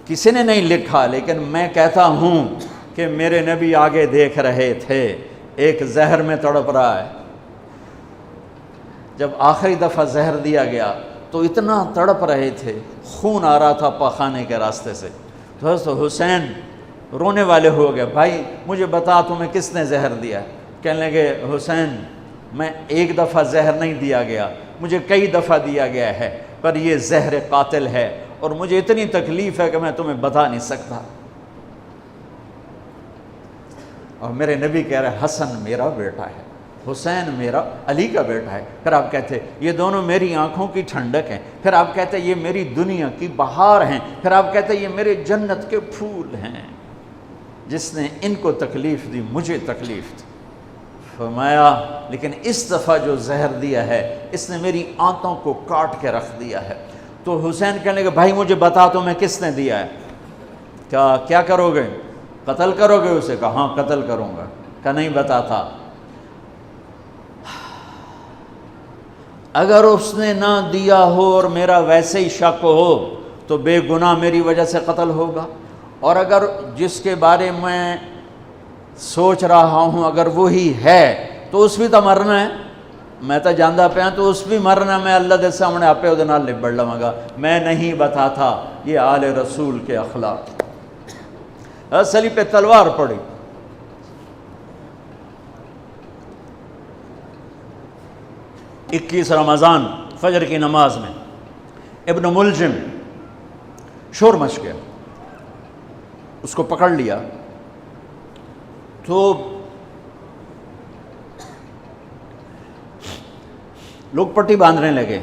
کسی نے نہیں لکھا, لیکن میں کہتا ہوں کہ میرے نبی آگے دیکھ رہے تھے, ایک زہر میں تڑپ رہا ہے. جب آخری دفعہ زہر دیا گیا تو اتنا تڑپ رہے تھے, خون آ رہا تھا پاخانے کے راستے سے. تو حضرت حسین رونے والے ہو گئے, بھائی مجھے بتا تمہیں کس نے زہر دیا؟ کہنے لگے حسین میں ایک دفعہ زہر نہیں دیا گیا, مجھے کئی دفعہ دیا گیا ہے, پر یہ زہر قاتل ہے اور مجھے اتنی تکلیف ہے کہ میں تمہیں بتا نہیں سکتا. اور میرے نبی کہہ رہے حسن میرا بیٹا ہے, حسین میرا علی کا بیٹا ہے. پھر آپ کہتے یہ دونوں میری آنکھوں کی ٹھنڈک ہیں. پھر آپ کہتے یہ میری دنیا کی بہار ہیں. پھر آپ کہتے یہ میرے جنت کے پھول ہیں. جس نے ان کو تکلیف دی مجھے تکلیف دی. فرمایا لیکن اس دفعہ جو زہر دیا ہے اس نے میری آنتوں کو کاٹ کے رکھ دیا ہے. تو حسین کہنے لگے بھائی مجھے بتا تو میں کس نے دیا ہے؟ کیا کرو گے؟ قتل کرو گے اسے؟ کہا ہاں قتل کروں گا۔ کہا نہیں بتاتا۔ اگر اس نے نہ دیا ہو اور میرا ویسے ہی شک ہو تو بے گناہ میری وجہ سے قتل ہوگا، اور اگر جس کے بارے میں سوچ رہا ہوں اگر وہی ہے تو اس بھی تو مرنا ہے، میں تو جاندہ پہ ہوں تو اس بھی مرنا، میں اللہ دے سامنے آپ پہ نال لبڑ لواں گا۔ میں نہیں بتاتا۔ یہ آل رسول کے اخلاق۔ اصلی پہ تلوار پڑی۔ اکیس رمضان فجر کی نماز میں ابن ملجم شور مچ گیا، اس کو پکڑ لیا تو لوگ پٹی باندھنے لگے۔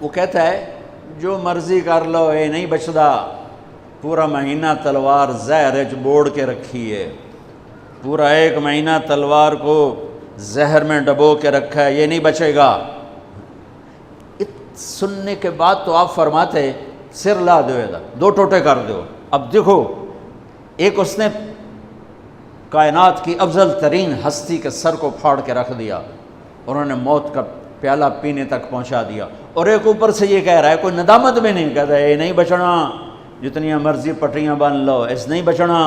وہ کہتا ہے جو مرضی کر لو، اے نہیں بچدا، پورا مہینہ تلوار زہر وچ بوڑ کے رکھی ہے، پورا ایک مہینہ تلوار کو زہر میں ڈبو کے رکھا ہے، یہ نہیں بچے گا۔ سننے کے بعد تو آپ فرماتے سر لا دو، دو ٹوٹے کر دو۔ اب دیکھو، ایک اس نے کائنات کی افضل ترین ہستی کے سر کو پھاڑ کے رکھ دیا، انہوں نے موت کا پیالہ پینے تک پہنچا دیا، اور ایک اوپر سے یہ کہہ رہا ہے، کوئی ندامت بھی نہیں، کہتا ہے یہ نہیں بچنا، جتنی مرضی پٹریاں باندھ لو، اس نہیں بچنا،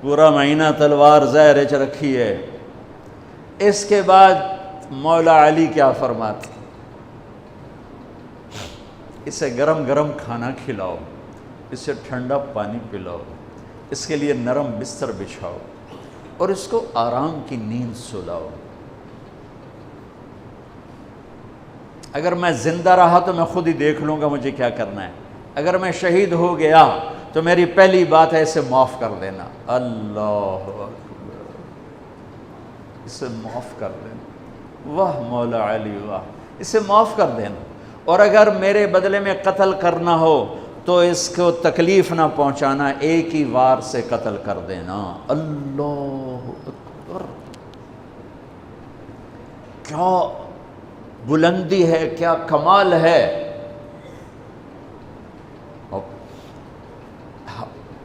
پورا مہینہ تلوار زہر وچ رکھی ہے۔ اس کے بعد مولا علی کیا فرماتے؟ اسے گرم گرم کھانا کھلاؤ، اسے ٹھنڈا پانی پلاؤ، اس کے لیے نرم بستر بچھاؤ، اور اس کو آرام کی نیند سلاؤ۔ اگر میں زندہ رہا تو میں خود ہی دیکھ لوں گا مجھے کیا کرنا ہے، اگر میں شہید ہو گیا تو میری پہلی بات ہے اسے معاف کر دینا۔ اللہ اکبر، اسے معاف کر دینا۔ واہ مولا علی واہ، اسے معاف کر دینا، اور اگر میرے بدلے میں قتل کرنا ہو تو اس کو تکلیف نہ پہنچانا، ایک ہی وار سے قتل کر دینا۔ اللہ اکبر، کیا بلندی ہے، کیا کمال ہے۔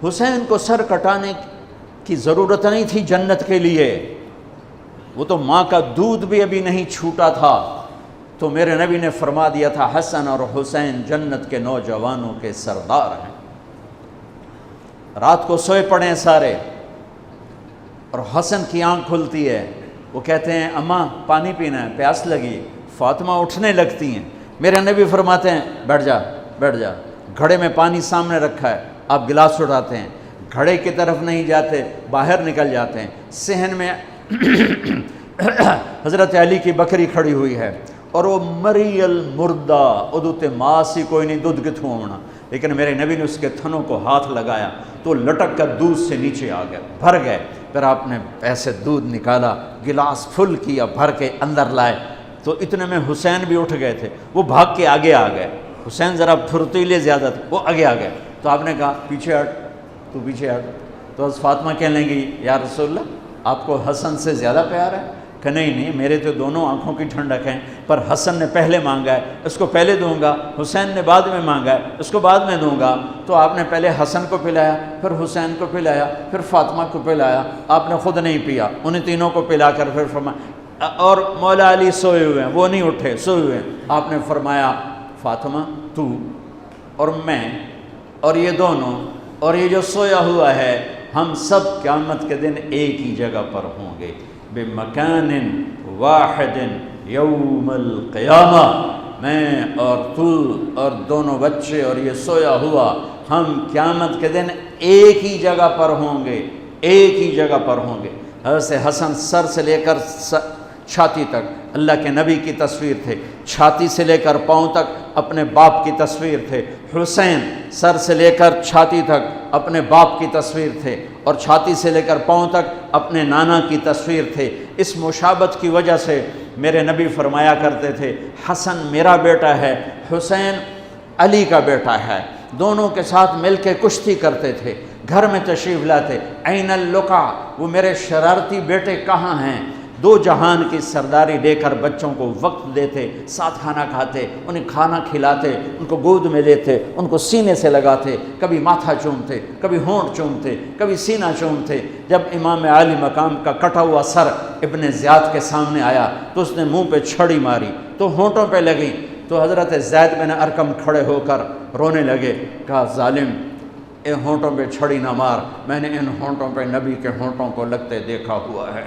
حسین کو سر کٹانے کی ضرورت نہیں تھی جنت کے لیے، وہ تو ماں کا دودھ بھی ابھی نہیں چھوٹا تھا، تو میرے نبی نے فرما دیا تھا حسن اور حسین جنت کے نوجوانوں کے سردار ہیں۔ رات کو سوئے پڑے ہیں سارے، اور حسن کی آنکھ کھلتی ہے، وہ کہتے ہیں اماں پانی پینا ہے، پیاس لگی۔ فاطمہ اٹھنے لگتی ہیں، میرے نبی فرماتے ہیں بیٹھ جا بیٹھ جا، گھڑے میں پانی سامنے رکھا ہے، آپ گلاس اٹھاتے ہیں، گھڑے کی طرف نہیں جاتے، باہر نکل جاتے ہیں۔ صحن میں حضرت علی کی بکری کھڑی ہوئی ہے، اور وہ مری المردہ، ادوتے ماسی کوئی نہیں، دودھ کتھوں ہونا، لیکن میرے نبی نے اس کے تھنوں کو ہاتھ لگایا تو لٹک کر دودھ سے نیچے آ گئے، بھر گئے۔ پھر آپ نے ایسے دودھ نکالا، گلاس فل کیا، بھر کے اندر لائے، تو اتنے میں حسین بھی اٹھ گئے تھے، وہ بھاگ کے آگے آ گئے۔ حسین ذرا پھرتیلے زیادہ تھے، وہ آگے آ گئے، تو آپ نے کہا پیچھے ہٹ، تو پیچھے ہٹ۔ تو حضرت فاطمہ کہنے لگی یا رسول اللہ آپ کو حسن سے زیادہ پیار ہے؟ کہ نہیں، میرے تو دونوں آنکھوں کی ٹھنڈک ہیں، پر حسن نے پہلے مانگا ہے، اس کو پہلے دوں گا، حسین نے بعد میں مانگا ہے، اس کو بعد میں دوں گا۔ تو آپ نے پہلے حسن کو پلایا، پھر حسین کو پلایا، پھر فاطمہ کو پلایا، آپ نے خود نہیں پیا، انہیں تینوں کو پلا کر پھر فرمایا، اور مولا علی سوئے ہوئے ہیں، وہ نہیں اٹھے، سوئے ہوئے ہیں۔ آپ نے فرمایا فاطمہ تو اور میں اور یہ دونوں اور یہ جو سویا ہوا ہے، ہم سب قیامت کے دن ایک ہی جگہ پر ہوں گے، بمکان واحد یوم القیامہ۔ میں اور تو اور دونوں بچے اور یہ سویا ہوا، ہم قیامت کے دن ایک ہی جگہ پر ہوں گے، ایک ہی جگہ پر ہوں گے۔ حضرت حسن سر سے لے کر چھاتی تک اللہ کے نبی کی تصویر تھے، چھاتی سے لے کر پاؤں تک اپنے باپ کی تصویر تھے۔ حسین سر سے لے کر چھاتی تک اپنے باپ کی تصویر تھے، اور چھاتی سے لے کر پاؤں تک اپنے نانا کی تصویر تھے۔ اس مشابہت کی وجہ سے میرے نبی فرمایا کرتے تھے حسن میرا بیٹا ہے، حسین علی کا بیٹا ہے۔ دونوں کے ساتھ مل کے کشتی کرتے تھے، گھر میں تشریف لاتے، این اللقا، وہ میرے شرارتی بیٹے کہاں ہیں؟ دو جہان کی سرداری لے کر بچوں کو وقت دیتے، ساتھ کھانا کھاتے، انہیں کھانا کھلاتے، ان کو گود میں لیتے، ان کو سینے سے لگاتے، کبھی ماتھا چومتے، کبھی ہونٹ چومتے، کبھی سینہ چومتے۔ جب امام عالی مقام کا کٹا ہوا سر ابن زیاد کے سامنے آیا تو اس نے منہ پہ چھڑی ماری تو ہونٹوں پہ لگی، تو حضرت زید بن ارقم کھڑے ہو کر رونے لگے، کہا ظالم ان ہونٹوں پہ چھڑی نہ مار، میں نے ان ہونٹوں پہ نبی کے ہونٹوں کو لگتے دیکھا ہوا ہے۔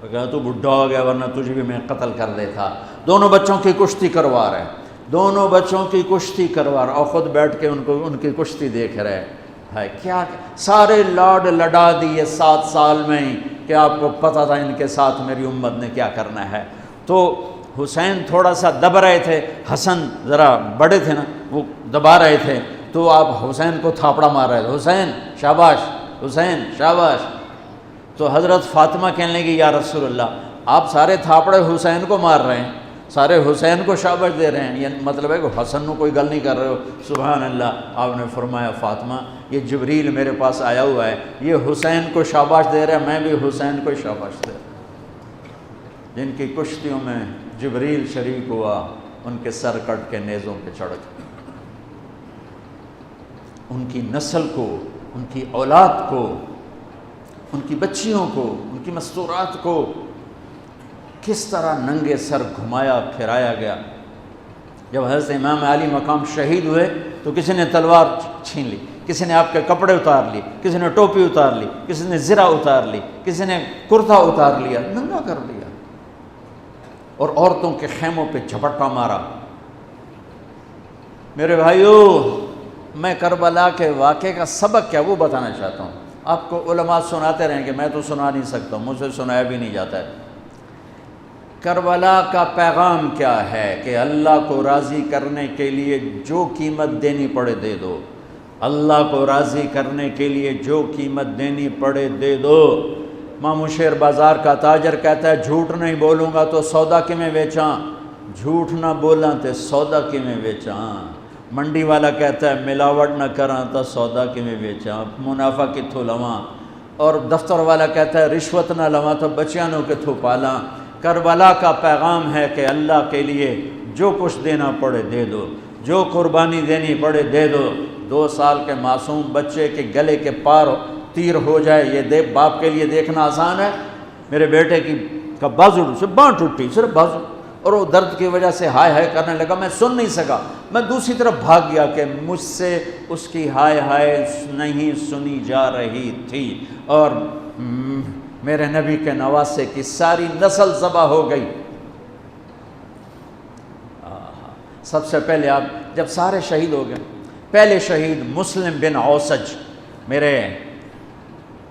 وہ کہا تو بڈھا ہو گیا ورنہ تجھے بھی میں قتل کر دیتا۔ دونوں بچوں کی کشتی کروا رہے، دونوں بچوں کی کشتی کروا رہے اور خود بیٹھ کے ان کی کشتی دیکھ رہے ہے۔ کیا سارے لاڈ لڈا دیے 7 سال میں ہی کہ آپ کو پتہ تھا ان کے ساتھ میری امت نے کیا کرنا ہے۔ تو حسین تھوڑا سا دب رہے تھے، حسن ذرا بڑے تھے نا، وہ دبا رہے تھے، تو آپ حسین کو تھاپڑا مار رہے تھے، حسین شاباش، حسین شاباش۔ تو حضرت فاطمہ کہنے لگی یا رسول اللہ آپ سارے تھاپڑے حسین کو مار رہے ہیں، سارے حسین کو شاباش دے رہے ہیں، یہ مطلب ہے کہ حسن کو کوئی گل نہیں کر رہے ہو؟ سبحان اللہ۔ آپ نے فرمایا فاطمہ یہ جبریل میرے پاس آیا ہوا ہے، یہ حسین کو شاباش دے رہا ہے، میں بھی حسین کو شاباش دے رہا ہوں۔ جن کی کشتیوں میں جبریل شریک ہوا ان کے سر کٹ کے نیزوں پہ چڑھ گئے، ان کی نسل کو، ان کی اولاد کو، ان کی بچیوں کو، ان کی مستورات کو کس طرح ننگے سر گھمایا پھرایا گیا۔ جب حضرت امام علی مقام شہید ہوئے تو کسی نے تلوار چھین لی، کسی نے آپ کے کپڑے اتار لی، کسی نے ٹوپی اتار لی، کسی نے زرہ اتار لی، کسی نے کرتا اتار لیا، ننگا کر لیا اور عورتوں کے خیموں پہ جھپٹا مارا۔ میرے بھائیو، میں کربلا کے واقعے کا سبق کیا وہ بتانا چاہتا ہوں۔ آپ کو علماء سناتے رہیں کہ میں تو سنا نہیں سکتا، مجھ سے سنایا بھی نہیں جاتا ہے۔ کربلا کا پیغام کیا ہے کہ اللہ کو راضی کرنے کے لیے جو قیمت دینی پڑے دے دو، اللہ کو راضی کرنے کے لیے جو قیمت دینی پڑے دے دو۔ مامو شیر بازار کا تاجر کہتا ہے جھوٹ نہیں بولوں گا تو سودا کی میں بیچاں، جھوٹ نہ بولاں تے سودا کی میں بیچاں۔ منڈی والا کہتا ہے ملاوٹ نہ کراں تو سودا کی میں بیچاں، منافع کتھوں لواں۔ اور دفتر والا کہتا ہے رشوت نہ لواں تو بچیانوں کتھوں پالاں۔ کربلا کا پیغام ہے کہ اللہ کے لیے جو کچھ دینا پڑے دے دو، جو قربانی دینی پڑے دے دو۔ 2 سال کے معصوم بچے کے گلے کے پار تیر ہو جائے، یہ باپ کے لیے دیکھنا آسان ہے؟ میرے بیٹے کا بازو سے باں ٹوٹی، صرف بازو، اور وہ درد کی وجہ سے ہائے ہائے کرنے لگا، میں سن نہیں سکا، میں دوسری طرف بھاگ گیا کہ مجھ سے اس کی ہائے ہائے نہیں سنی جا رہی تھی، اور میرے نبی کے نواسے کی ساری نسل ذبح ہو گئی۔ سب سے پہلے آپ جب سارے شہید ہو گئے، پہلے شہید مسلم بن اوسج، میرے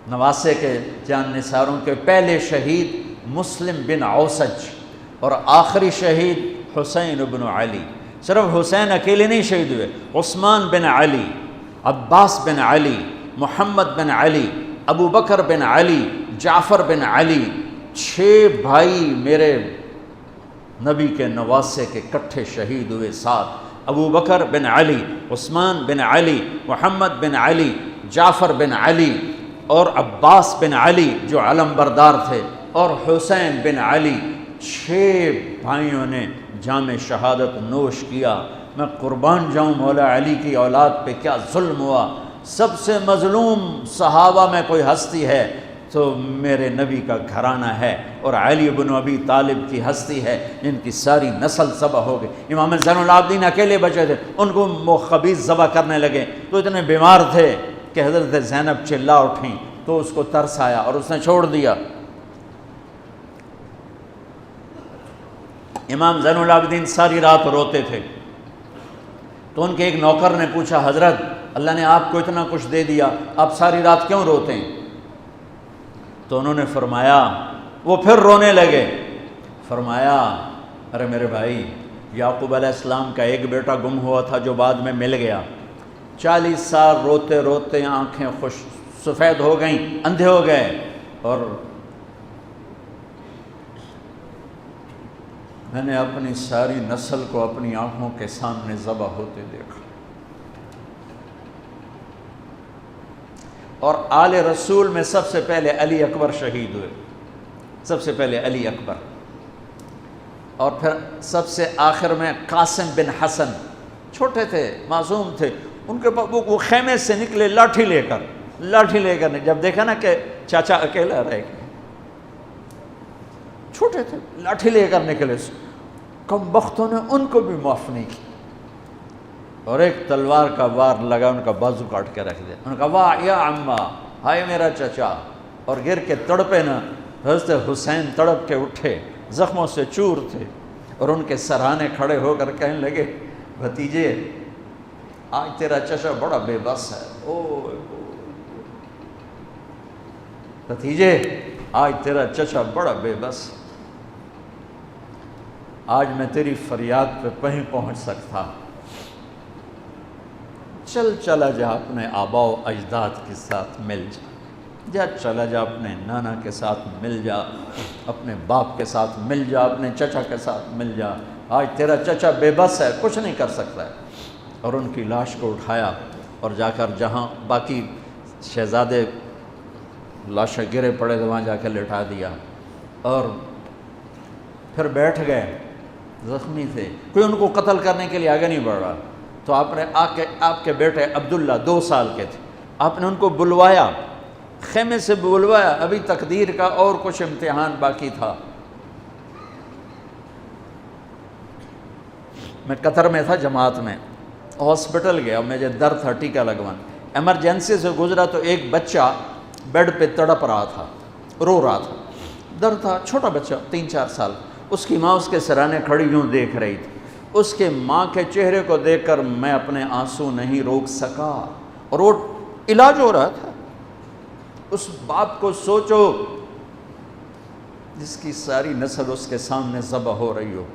نواسے کے جان نثاروں کے پہلے شہید مسلم بن اوسج، اور آخری شہید حسین بن علی۔ صرف حسین اکیلے نہیں شہید ہوئے، عثمان بن علی، عباس بن علی، محمد بن علی، ابو بکر بن علی، جعفر بن علی، 6 بھائی میرے نبی کے نواسے کے کٹھے شہید ہوئے ساتھ۔ ابو بکر بن علی، عثمان بن علی، محمد بن علی، جعفر بن علی اور عباس بن علی جو علم بردار تھے، اور حسین بن علی، 6 بھائیوں نے جام شہادت نوش کیا۔ میں قربان جاؤں مولا علی کی اولاد پہ کیا ظلم ہوا۔ سب سے مظلوم صحابہ میں کوئی ہستی ہے تو میرے نبی کا گھرانہ ہے، اور علی بن ابی طالب کی ہستی ہے جن کی ساری نسل ذبح ہو گئی۔ امام زین العابدین اکیلے بچے تھے، ان کو خبیث ذبح کرنے لگے تو اتنے بیمار تھے کہ حضرت زینب چلا اٹھیں تو اس کو ترس آیا اور اس نے چھوڑ دیا۔ امام زین العابدین ساری رات روتے تھے، تو ان کے ایک نوکر نے پوچھا حضرت اللہ نے آپ کو اتنا کچھ دے دیا، آپ ساری رات کیوں روتے ہیں؟ تو انہوں نے فرمایا، وہ پھر رونے لگے، فرمایا ارے میرے بھائی، یعقوب علیہ السلام کا ایک بیٹا گم ہوا تھا جو بعد میں مل گیا، 40 سال روتے روتے آنکھیں سفید ہو گئیں، اندھے ہو گئے، اور میں نے اپنی ساری نسل کو اپنی آنکھوں کے سامنے ذبح ہوتے دیکھا۔ اور آل رسول میں سب سے پہلے علی اکبر شہید ہوئے، سب سے پہلے علی اکبر، اور پھر سب سے آخر میں قاسم بن حسن، چھوٹے تھے، معصوم تھے، ان کے پاس وہ خیمے سے نکلے لاٹھی لے کر جب دیکھا نا کہ چاچا اکیلا رہ گیا، چھوٹے تھے، لاٹھی لے کر نکلے، کم بختوں نے ان کو بھی معاف نہیں کی، اور ایک تلوار کا وار لگا، ان کا بازو کاٹ کے رکھ دیا، ان کا واہ یا عمہ، ہائے میرا چچا، اور گر کے تڑپے نا۔ حضرت حسین تڑپ کے اٹھے، زخموں سے چور تھے، اور ان کے سرہانے کھڑے ہو کر کہنے لگے بھتیجے آج تیرا چچا بڑا بے بس ہے، بھتیجے آج تیرا چچا بڑا بے بس، آج میں تیری فریاد پہ کہیں پہنچ سکتا، چلا جا اپنے آباء و اجداد کے ساتھ مل جا، چلا جا اپنے نانا کے ساتھ مل جا، اپنے باپ کے ساتھ مل جا، اپنے چچا کے ساتھ مل جا، آج تیرا چچا بے بس ہے، کچھ نہیں کر سکتا ہے۔ اور ان کی لاش کو اٹھایا اور جا کر جہاں باقی شہزادے لاشیں گرے پڑے تھے وہاں جا کے لٹا دیا، اور پھر بیٹھ گئے، زخمی تھے، کوئی ان کو قتل کرنے کے لیے آگے نہیں بڑھ رہا، تو آپ نے آپ کے بیٹے عبداللہ 2 سال کے تھے، آپ نے ان کو بلوایا، خیمے سے بلوایا، ابھی تقدیر کا اور کچھ امتحان باقی تھا۔ میں قطر میں تھا جماعت میں، ہاسپٹل گیا، مجھے درد تھا، ٹیکا لگوان، ایمرجنسی سے گزرا تو ایک بچہ بیڈ پہ تڑپ رہا تھا، رو رہا تھا، درد تھا، چھوٹا بچہ 3-4 سال، اس کی ماں اس کے سرانے کھڑی یوں دیکھ رہی تھی، اس کے ماں کے چہرے کو دیکھ کر میں اپنے آنسو نہیں روک سکا، اور وہ علاج ہو رہا تھا۔ اس باپ کو سوچو جس کی ساری نسل اس کے سامنے ذبح ہو رہی ہو،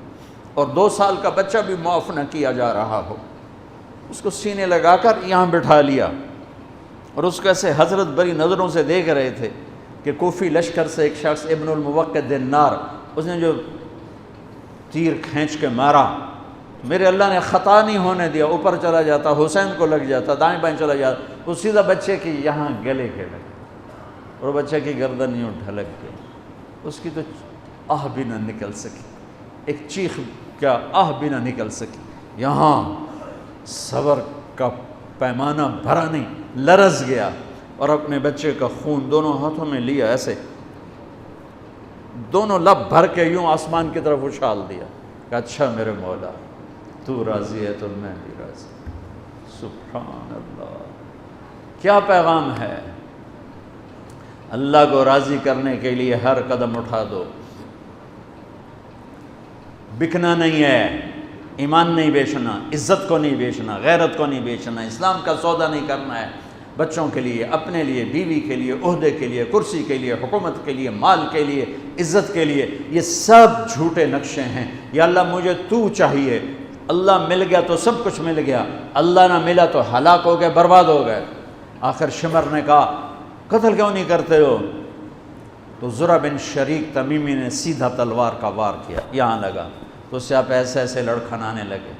اور 2 سال کا بچہ بھی معاف نہ کیا جا رہا ہو، اس کو سینے لگا کر یہاں بٹھا لیا، اور اس کو ایسے حضرت بری نظروں سے دیکھ رہے تھے کہ کوفی لشکر سے ایک شخص ابن الموقد النار، اس نے جو تیر کھینچ کے مارا، میرے اللہ نے خطا نہیں ہونے دیا، اوپر چلا جاتا، حسین کو لگ جاتا، دائیں بائیں چلا جاتا، وہ سیدھا بچے کی یہاں گلے کے لگے، اور بچے کی گردن یوں ڈھلک گئی، اس کی تو آہ بھی نہ نکل سکی، ایک چیخ کیا آہ بھی نہ نکل سکی، یہاں صبر کا پیمانہ بھرا نہیں، لرز گیا، اور اپنے بچے کا خون دونوں ہاتھوں میں لیا، ایسے دونوں لب بھر کے یوں آسمان کی طرف اچھال دیا کہ اچھا میرے مولا تو راضی ہے تو میں بھی راضی۔ سبحان اللہ، کیا پیغام ہے! اللہ کو راضی کرنے کے لیے ہر قدم اٹھا دو، بکنا نہیں ہے، ایمان نہیں بیچنا، عزت کو نہیں بیچنا، غیرت کو نہیں بیچنا، اسلام کا سودا نہیں کرنا ہے، بچوں کے لیے، اپنے لیے، بیوی کے لیے، عہدے کے لیے، کرسی کے لیے، حکومت کے لیے، مال کے لیے، عزت کے لیے، یہ سب جھوٹے نقشے ہیں۔ یا اللہ مجھے تو چاہیے، اللہ مل گیا تو سب کچھ مل گیا، اللہ نہ ملا تو ہلاک ہو گئے، برباد ہو گئے۔ آخر شمر نے کہا قتل کیوں نہیں کرتے ہو؟ تو زرع بن شریک تمیمی نے سیدھا تلوار کا وار کیا، یہاں لگا، تو اس سے آپ ایسے ایسے لڑکھنانے لگے،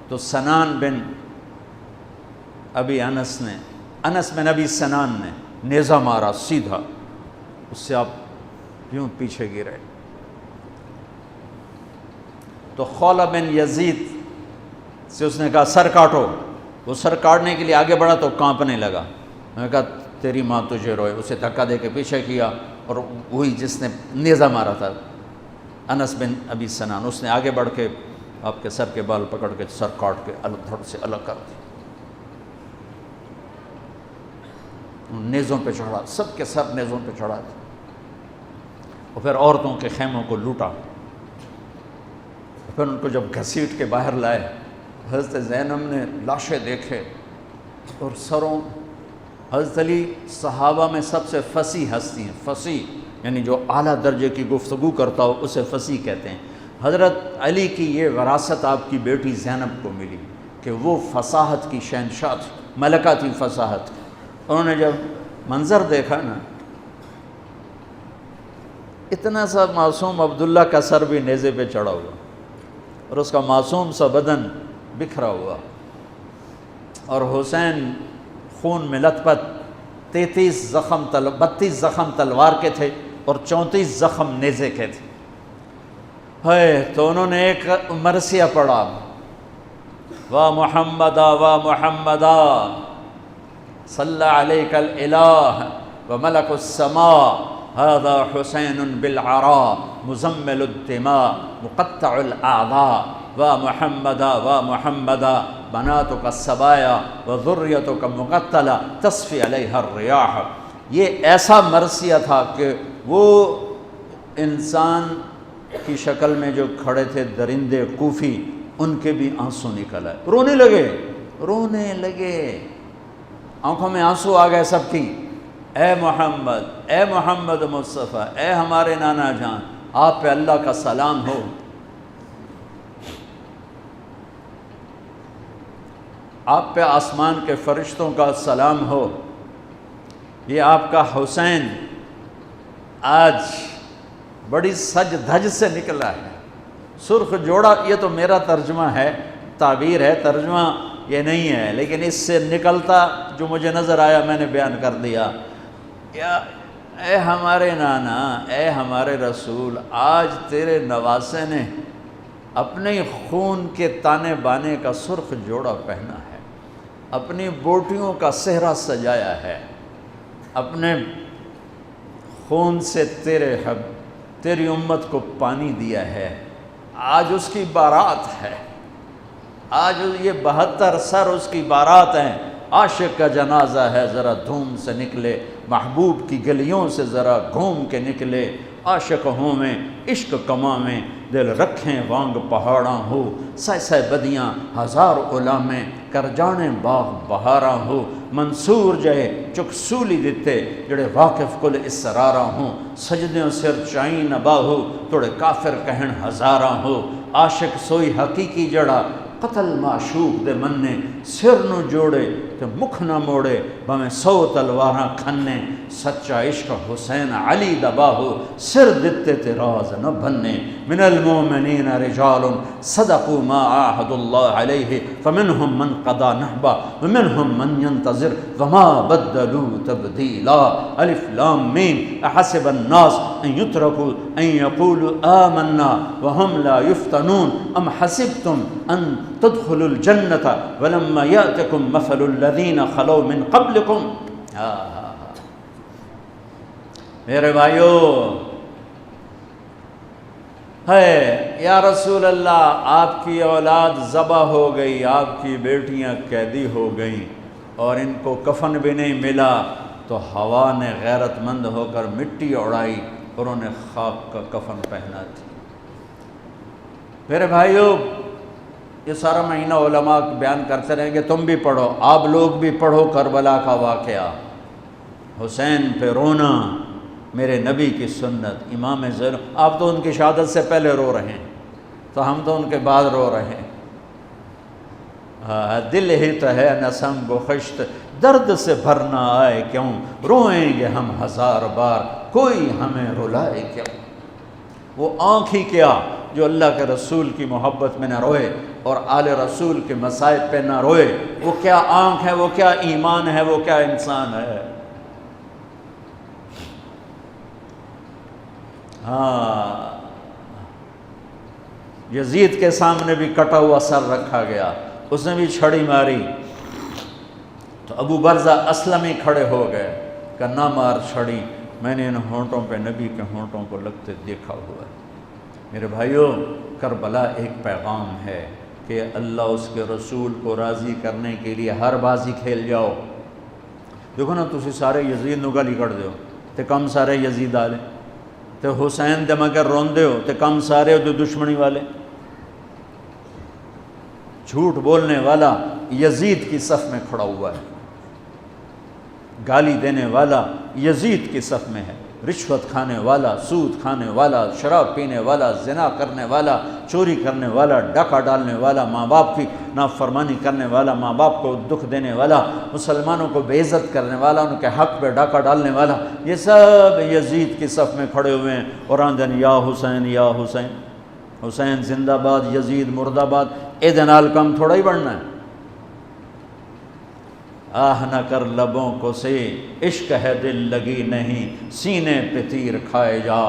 تو سنان بن ابی انس بن ابی سنان نے نیزہ مارا سیدھا، اس سے آپ یوں پیچھے گرے۔ تو خولہ بن یزید سے اس نے کہا سر کاٹو، وہ سر کاٹنے کے لیے آگے بڑھا تو کانپنے لگا، میں نے کہا تیری ماں تجھے روئے، اسے دھکا دے کے پیچھے کیا، اور وہی جس نے نیزہ مارا تھا انس بن ابی سنان، اس نے آگے بڑھ کے آپ کے سر کے بال پکڑ کے سر کاٹ کے دھڑ سے الگ کر دی، نیزوں پہ چڑھا، سب کے سر نیزوں پہ چڑھا دیا، اور پھر عورتوں کے خیموں کو لوٹا، پھر ان کو جب گھسیٹ کے باہر لائے، حضرت زینب نے لاشیں دیکھے اور سروں، حضرت علی صحابہ میں سب سے فصیح ہستی ہیں، فصیح یعنی جو اعلیٰ درجے کی گفتگو کرتا ہو اسے فصیح کہتے ہیں۔ حضرت علی کی یہ وراثت آپ کی بیٹی زینب کو ملی کہ وہ فصاحت کی شہنشاہ تھی، ملکہ تھی فصاحت۔ انہوں نے جب منظر دیکھا نا، اتنا سا معصوم عبداللہ کا سر بھی نیزے پہ چڑھا ہوا اور اس کا معصوم سا بدن بکھرا ہوا، اور حسین خون میں لت پت، 32 زخم تلوار کے تھے، اور 34 زخم نیزے کے تھے. تو انہوں نے ایک مرثیہ پڑھا، وا محمدا وا محمدا صلی علیک الالہ وملک السماء هذا حسین بالعراء مزمل الدماء مقطع الاعضاء وا محمدا وا محمدا بناتک السبایا وذریتک مقتلہ تصفی علیہا الریاح. یہ ایسا مرثیہ تھا کہ وہ انسان کی شکل میں جو کھڑے تھے درندے کوفی، ان کے بھی آنسو نکل آئے، رونے لگے، آنکھوں میں آنسو آ گئے سب کی. اے محمد مصطفیٰ، اے ہمارے نانا جان، آپ پہ اللہ کا سلام ہو. آپ پہ آسمان کے فرشتوں کا سلام ہو. یہ آپ کا حسین آج بڑی سج دھج سے نکلا ہے، سرخ جوڑا. یہ تو میرا ترجمہ ہے، تعبیر ہے، ترجمہ یہ نہیں ہے، لیکن اس سے نکلتا جو مجھے نظر آیا میں نے بیان کر دیا. اے ہمارے نانا، اے ہمارے رسول، آج تیرے نواسے نے اپنے خون کے تانے بانے کا سرخ جوڑا پہنا ہے، اپنی بوٹیوں کا صحرا سجایا ہے، اپنے خون سے تیری امت کو پانی دیا ہے. آج اس کی بارات ہے، آج یہ 72 سر اس کی بارات ہیں. عاشق کا جنازہ ہے، ذرا دھوم سے نکلے، محبوب کی گلیوں سے ذرا گھوم کے نکلے. عاشق ہوں میں عشق کماں میں، دل رکھیں وانگ پہاڑاں ہو. سہ بدیاں ہزار غلامیں، کر جانے باغ بہاراں ہو. منصور جائے چک سولی دیتے، جڑے واقف کل اسراراں ہوں. سجدیوں سر چائیں نباہو، توڑے کافر کہن ہزاراں ہو. عاشق سوئی حقیقی جڑا، قتل معشوق دے مننے. سر نو جوڑے تے مکھ نہ موڑے، بھویں 100 تلواراں کھنے. سچا عشق حسین علی دباہو، سر دتے تے راز نہ بھنے. من المؤمنین رجال صدقوا ما عاہدوا اللہ علیہ فمنہم من قضا نحبہ ومنہم من ينتظر وما بدلوا تبدیلا. الف لام میم. احسب الناس ان یترکوا ان یقولوا آمنا وهم لا یفتنون ام حسبتم ان تدخلوا الجنة ولما یأتکم مثل الذین خلو من قبلکم. میرے بھائیو، ہے یا رسول اللہ، آپ کی اولاد ذبح ہو گئی، آپ کی بیٹیاں قیدی ہو گئیں اور ان کو کفن بھی نہیں ملا، تو ہوا نے غیرت مند ہو کر مٹی اڑائی اور انہیں خاک کا کفن پہنا تھی. میرے بھائیو، یہ سارا مہینہ علماء بیان کرتے رہیں گے، تم بھی پڑھو، آپ لوگ بھی پڑھو کربلا کا واقعہ. حسین پہ رونا میرے نبی کی سنت. امام زین، آپ تو ان کی شہادت سے پہلے رو رہے ہیں، تو ہم تو ان کے بعد رو رہے ہیں. دل ہی تو ہے نسم گخشت، درد سے بھرنا آئے کیوں، روئیں گے ہم 1000 بار، کوئی ہمیں رلائے کیوں. وہ آنکھ ہی کیا جو اللہ کے رسول کی محبت میں نہ روئے اور آل رسول کے مصائب پہ نہ روئے. وہ کیا آنکھ ہے، وہ کیا ایمان ہے، وہ کیا انسان ہے. یزید کے سامنے بھی کٹا ہوا سر رکھا گیا، اس نے بھی چھڑی ماری تو ابو برزہ اسلمی کھڑے ہو گئے کہ نہ مار چھڑی، میں نے ان ہونٹوں پہ نبی کے ہونٹوں کو لگتے دیکھا ہوا ہے. میرے بھائیوں، کربلا ایک پیغام ہے کہ اللہ اس کے رسول کو راضی کرنے کے لیے ہر بازی کھیل جاؤ. دیکھو نا، تسی سارے یزید نو گالی کر دیو تے کم سارے یزید آلے، تے حسین دے مگر روندے ہو تے کم سارے ہو دشمنی والے. جھوٹ بولنے والا یزید کی صف میں کھڑا ہوا ہے، گالی دینے والا یزید کی صف میں ہے، رشوت کھانے والا، سود کھانے والا، شراب پینے والا، زنا کرنے والا، چوری کرنے والا، ڈاکہ ڈالنے والا، ماں باپ کی نافرمانی کرنے والا، ماں باپ کو دکھ دینے والا، مسلمانوں کو بے عزت کرنے والا، ان کے حق پہ ڈاکہ ڈالنے والا، یہ سب یزید کی صف میں کھڑے ہوئے ہیں اور آندن یا حسین یا حسین. حسین زندہ باد، یزید مردہ باد. اے دنال کم تھوڑا ہی بڑھنا ہے. آہ نہ کر لبوں کو سے، عشق ہے دل لگی نہیں، سینے پہ تیر کھائے جا،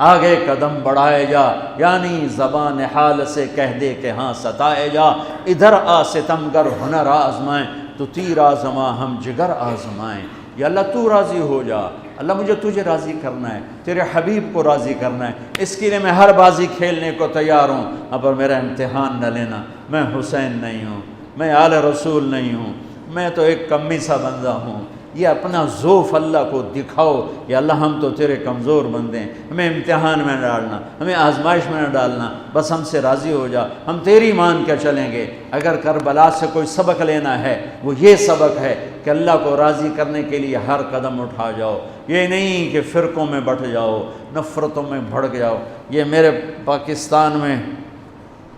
آگے قدم بڑھائے جا، یعنی زبان حال سے کہہ دے کہ ہاں ستائے جا، ادھر آ ستمگر ہنر آزمائیں، تو تیر آزماں ہم جگر آزمائیں، یا اللہ تو راضی ہو جا، اللہ مجھے تجھے راضی کرنا ہے، تیرے حبیب کو راضی کرنا ہے، اس کے لیے میں ہر بازی کھیلنے کو تیار ہوں، پر میرا امتحان نہ لینا، میں حسین نہیں ہوں، میں آل رسول نہیں ہوں، میں تو ایک کمی سا بندہ ہوں، یہ اپنا ذوف اللہ کو دکھاؤ، یا اللہ ہم تو تیرے کمزور بندے ہیں، ہمیں امتحان میں نہ ڈالنا، ہمیں آزمائش میں نہ ڈالنا، بس ہم سے راضی ہو جا، ہم تیری مان کے چلیں گے۔ اگر کربلا سے کوئی سبق لینا ہے وہ یہ سبق ہے کہ اللہ کو راضی کرنے کے لیے ہر قدم اٹھا جاؤ، یہ نہیں کہ فرقوں میں بٹ جاؤ، نفرتوں میں بھڑک جاؤ۔ یہ میرے پاکستان میں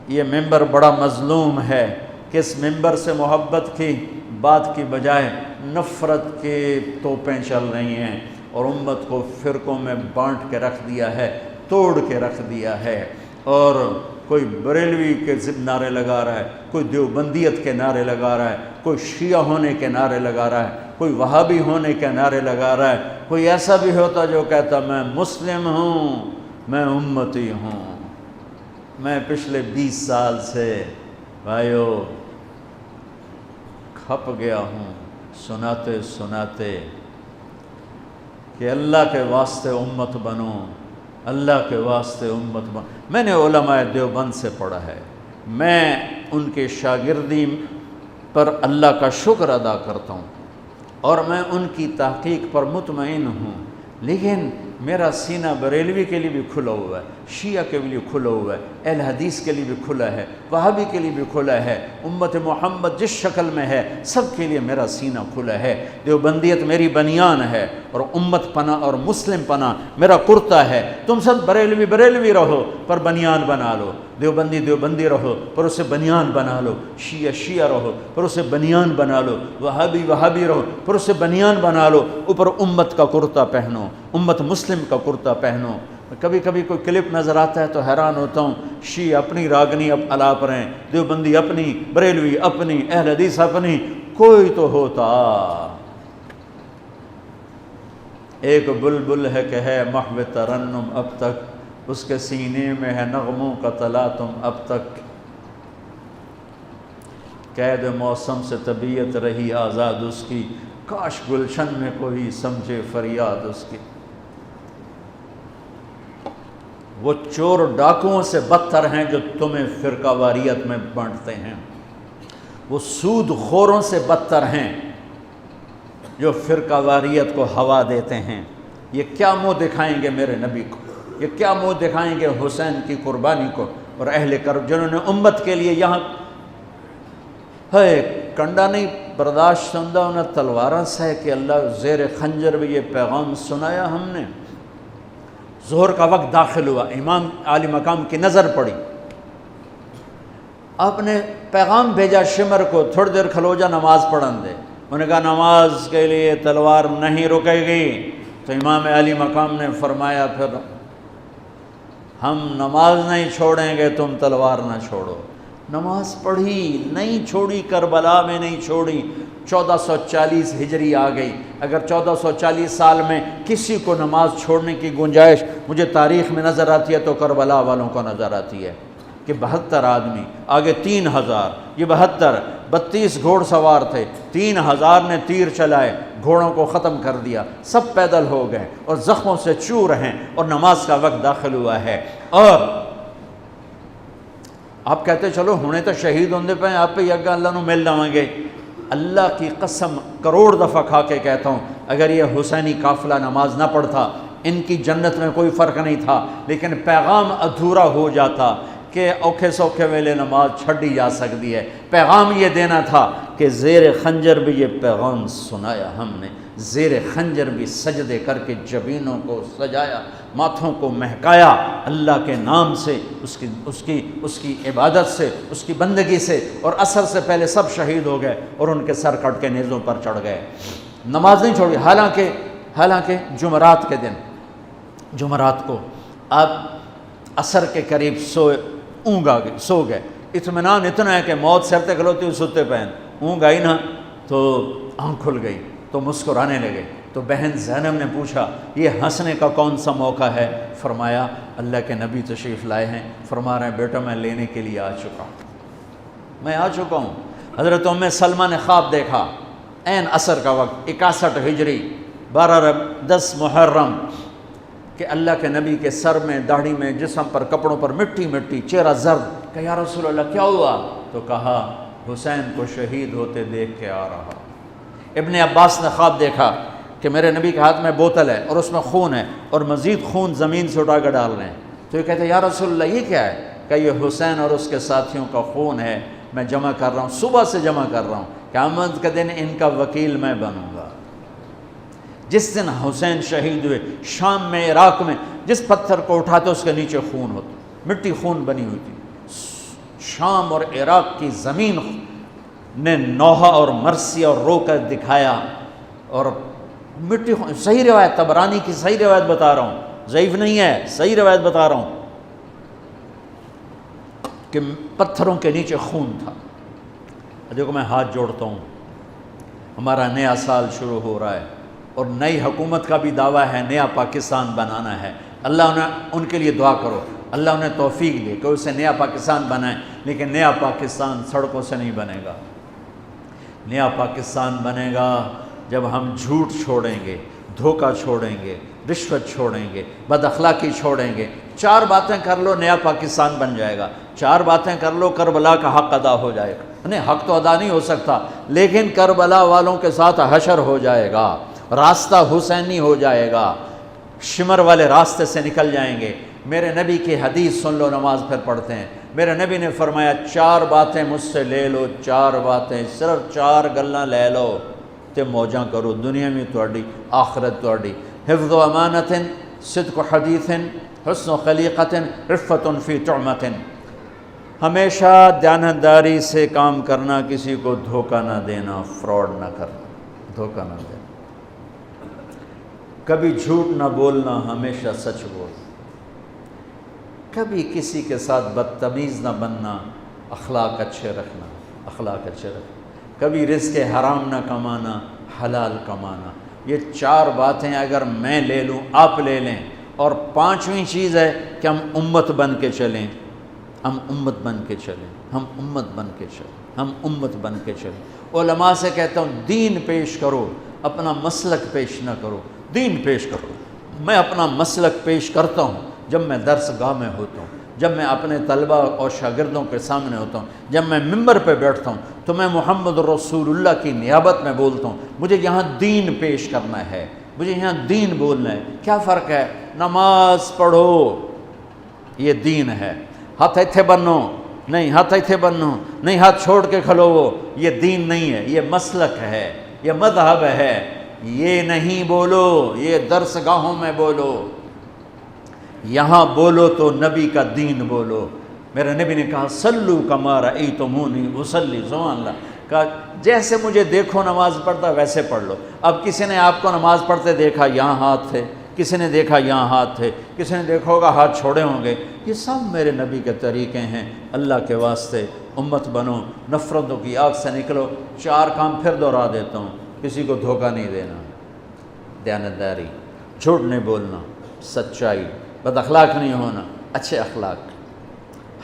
یہ ممبر بڑا مظلوم ہے کہ اس ممبر سے محبت کی بات کی بجائے نفرت کے توپیں چل رہی ہیں، اور امت کو فرقوں میں بانٹ کے رکھ دیا ہے، توڑ کے رکھ دیا ہے، اور کوئی بریلوی کے نعرے لگا رہا ہے، کوئی دیوبندیت کے نعرے لگا رہا ہے، کوئی شیعہ ہونے کے نعرے لگا رہا ہے، کوئی وہابی ہونے کے نعرے لگا رہا ہے، کوئی ایسا بھی ہوتا جو کہتا میں مسلم ہوں، میں امتی ہوں۔ میں پچھلے 20 سال سے بھائیو کھپ گیا ہوں سناتے سناتے کہ اللہ کے واسطے امت بنو، اللہ کے واسطے امت بنو۔ میں نے علماء دیوبند سے پڑھا ہے، میں ان کے شاگردی پر اللہ کا شکر ادا کرتا ہوں، اور میں ان کی تحقیق پر مطمئن ہوں، لیکن میرا سینہ بریلوی کے لیے بھی کھلا ہوا ہے، شیعہ کے لیے کھلا ہوا ہے، اہل حدیث کے لیے بھی کھلا ہے، وہابی کے لیے بھی کھلا ہے، امت محمد جس شکل میں ہے سب کے لیے میرا سینہ کھلا ہے۔ دیوبندیت میری بنیان ہے، اور امت پناہ اور مسلم پناہ میرا کرتا ہے۔ تم سب بریلوی بریلوی رہو پر بنیان بنا لو، دیوبندی دیوبندی رہو پر اسے بنیان بنا لو، شیعہ شیعہ رہو پر اسے بنیان بنا لو، وہابی وہابی رہو پر اسے بنیان بنا لو، اوپر امت کا کرتا پہنو، امت مسلم کا کرتا پہنو۔ کبھی کبھی کوئی کلپ نظر آتا ہے تو حیران ہوتا ہوں، شیعہ اپنی راگنی اب الاپ رہے ہیں، دیوبندی اپنی، بریلوی اپنی، اہل حدیث اپنی، کوئی تو ہوتا۔ ایک بلبل ہے کہ ہے محو ترنم اب تک، اس کے سینے میں ہے نغموں کا تلاطم اب تک، قید موسم سے طبیعت رہی آزاد اس کی، کاش گلشن میں کوئی سمجھے فریاد اس کی۔ وہ چور ڈاکوؤں سے بدتر ہیں جو تمہیں فرقہ واریت میں بانٹتے ہیں، وہ سود خوروں سے بدتر ہیں جو فرقہ واریت کو ہوا دیتے ہیں۔ یہ کیا منہ دکھائیں گے میرے نبی کو، یہ کیا منہ دکھائیں گے حسین کی قربانی کو اور اہل کرب جنہوں نے امت کے لیے یہاں ہے کنڈا نہیں برداشت ہوندہ انہیں تلوارہ سے کہ اللہ زیر خنجر بھی یہ پیغام سنایا ہم نے۔ ظہر کا وقت داخل ہوا، امام عالی مقام کی نظر پڑی، آپ نے پیغام بھیجا شمر کو تھوڑی دیر کھلو جا نماز پڑھن دے، انہوں نے کہا نماز کے لیے تلوار نہیں رکے گی، تو امام عالی مقام نے فرمایا پھر ہم نماز نہیں چھوڑیں گے تم تلوار نہ چھوڑو۔ نماز پڑھی، نہیں چھوڑی، کربلا میں نہیں چھوڑی۔ 1440 ہجری آ گئی، اگر 1440 سال میں کسی کو نماز چھوڑنے کی گنجائش مجھے تاریخ میں نظر آتی ہے تو کربلا والوں کو نظر آتی ہے کہ 72 آدمی، آگے 3000، یہ 32 گھوڑ سوار تھے، 3000 نے تیر چلائے، گھوڑوں کو ختم کر دیا، سب پیدل ہو گئے اور زخموں سے چور ہیں، اور نماز کا وقت داخل ہوا ہے۔ اور آپ کہتے چلو ہونے تو شہید ہوندے پہ آپ پہ یگا اللہ نو مل جاؤں گے، اللہ کی قسم کروڑ دفعہ کھا کے کہتا ہوں اگر یہ حسینی قافلہ نماز نہ پڑھتا ان کی جنت میں کوئی فرق نہیں تھا، لیکن پیغام ادھورا ہو جاتا کہ اوکھے سوکھے ویلے نماز چھڑی جا سکتی ہے۔ پیغام یہ دینا تھا کہ زیر خنجر بھی یہ پیغام سنایا ہم نے، زیر خنجر بھی سجدے کر کے جبینوں کو سجایا، ماتھوں کو مہکایا اللہ کے نام سے، اس کی عبادت سے، اس کی بندگی سے، اور عصر سے پہلے سب شہید ہو گئے اور ان کے سر کٹ کے نیزوں پر چڑھ گئے۔ نماز نہیں چھوڑی، حالانکہ جمعرات کے دن، جمعرات کو آپ عصر کے قریب سو گئے، اطمینان اتنا ہے کہ موت سر تے کھلوتی ہوئی ستے پہن، اونگ آئی نا تو آنکھ کھل گئی تو مسکرانے لگے۔ تو بہن زینب نے پوچھا یہ ہنسنے کا کون سا موقع ہے؟ فرمایا اللہ کے نبی تشریف لائے ہیں، فرما رہے ہیں بیٹا میں لینے کے لیے آ چکا ہوں، میں آ چکا ہوں۔ حضرت ام سلمہ نے خواب دیکھا، عین عصر کا وقت، 61 ہجری 10 محرم، کہ اللہ کے نبی کے سر میں، داڑھی میں، جسم پر، کپڑوں پر مٹی مٹی، چہرہ زرد۔ کہ یا رسول اللہ کیا ہوا؟ تو کہا حسین کو شہید ہوتے دیکھ کے آ رہا۔ ابن عباس نے خواب دیکھا کہ میرے نبی کے ہاتھ میں بوتل ہے اور اس میں خون ہے اور مزید خون زمین سے اٹھا کر ڈال رہے ہیں۔ تو یہ کہتے ہیں یا رسول اللہ یہ کیا ہے؟ کہ یہ حسین اور اس کے ساتھیوں کا خون ہے، میں جمع کر رہا ہوں، صبح سے جمع کر رہا ہوں، قیامت کے دن ان کا وکیل میں بنوں گا۔ جس دن حسین شہید ہوئے شام میں، عراق میں، جس پتھر کو اٹھاتے اس کے نیچے خون ہوتا، مٹی خون بنی ہوئی تھی۔ شام اور عراق کی زمین نے نوحہ اور مرثیہ اور رو کر دکھایا، اور مٹی خون، صحیح روایت، طبرانی کی صحیح روایت بتا رہا ہوں، ضعیف نہیں ہے، صحیح روایت بتا رہا ہوں کہ پتھروں کے نیچے خون تھا۔ دیکھو میں ہاتھ جوڑتا ہوں، ہمارا نیا سال شروع ہو رہا ہے اور نئی حکومت کا بھی دعویٰ ہے، نیا پاکستان بنانا ہے۔ اللہ نے ان کے لیے دعا کرو، اللہ انہیں توفیق دے کہ اسے نیا پاکستان بنائیں، لیکن نیا پاکستان سڑکوں سے نہیں بنے گا۔ نیا پاکستان بنے گا جب ہم جھوٹ چھوڑیں گے، دھوکہ چھوڑیں گے، رشوت چھوڑیں گے، بد اخلاقی چھوڑیں گے۔ 4 باتیں کر لو نیا پاکستان بن جائے گا، 4 باتیں کر لو کربلا کا حق ادا ہو جائے گا۔ نہیں، حق تو ادا نہیں ہو سکتا، لیکن کربلا والوں کے ساتھ حشر ہو جائے گا، راستہ حسینی ہو جائے گا، شمر والے راستے سے نکل جائیں گے۔ میرے نبی کی حدیث سن لو، نماز پھر پڑھتے ہیں۔ میرے نبی نے فرمایا 4 باتیں مجھ سے لے لو، 4 باتیں، صرف 4 گلاں لے لو تے موجاں کرو، دنیا میں تہاڈی، آخرت تہاڈی۔ حفظ و امانت، صدق و حدیث، حسن و خلیقت، رفت فی طعمت۔ ہمیشہ دیانتداری سے کام کرنا، کسی کو دھوکہ نہ دینا، فراڈ نہ کرنا، دھوکہ نہ دینا، کبھی جھوٹ نہ بولنا، ہمیشہ سچ بولنا، کبھی کسی کے ساتھ بدتمیز نہ بننا، اخلاق اچھے رکھنا، اخلاق اچھے رکھنا، کبھی رزق حرام نہ کمانا، حلال کمانا۔ یہ 4 باتیں اگر میں لے لوں، آپ لے لیں، اور 5ویں چیز ہے کہ ہم امت بن کے چلیں، ہم امت بن کے چلیں، ہم امت بن کے چلیں، ہم امت بن کے چلیں۔ علماء سے کہتا ہوں دین پیش کرو، اپنا مسلک پیش نہ کرو، دین پیش کرو۔ میں اپنا مسلک پیش کرتا ہوں جب میں درس گاہ میں ہوتا ہوں، جب میں اپنے طلبہ اور شاگردوں کے سامنے ہوتا ہوں، جب میں ممبر پہ بیٹھتا ہوں تو میں محمد رسول اللہ کی نیابت میں بولتا ہوں۔ مجھے یہاں دین پیش کرنا ہے، مجھے یہاں دین بولنا ہے۔ کیا فرق ہے؟ نماز پڑھو، یہ دین ہے۔ ہاتھ ایتھے بنو، نہیں ہاتھ ایتھے بنو، نہیں ہاتھ چھوڑ کے کھلو، یہ دین نہیں ہے، یہ مسلک ہے، یہ مذہب ہے۔ یہ نہیں بولو، یہ درس گاہوں میں بولو، یہاں بولو تو نبی کا دین بولو۔ میرے نبی نے کہا صلو کما رأیتمونی اصلی، سبحان اللہ، کہا جیسے مجھے دیکھو نماز پڑھتا ویسے پڑھ لو۔ اب کسی نے آپ کو نماز پڑھتے دیکھا، یہاں ہاتھ تھے، کسی نے دیکھا یہاں ہاتھ تھے، کسی نے دیکھا ہوگا ہاتھ چھوڑے ہوں گے۔ یہ سب میرے نبی کے طریقے ہیں۔ اللہ کے واسطے امت بنو، نفرتوں کی آگ سے نکلو۔ 4 کام پھر دہرا دیتا ہوں، کسی کو دھوکہ نہیں دینا، دیانتداری، جھوٹ نہیں بولنا، سچائی، بد اخلاق نہیں ہونا، اچھے اخلاق،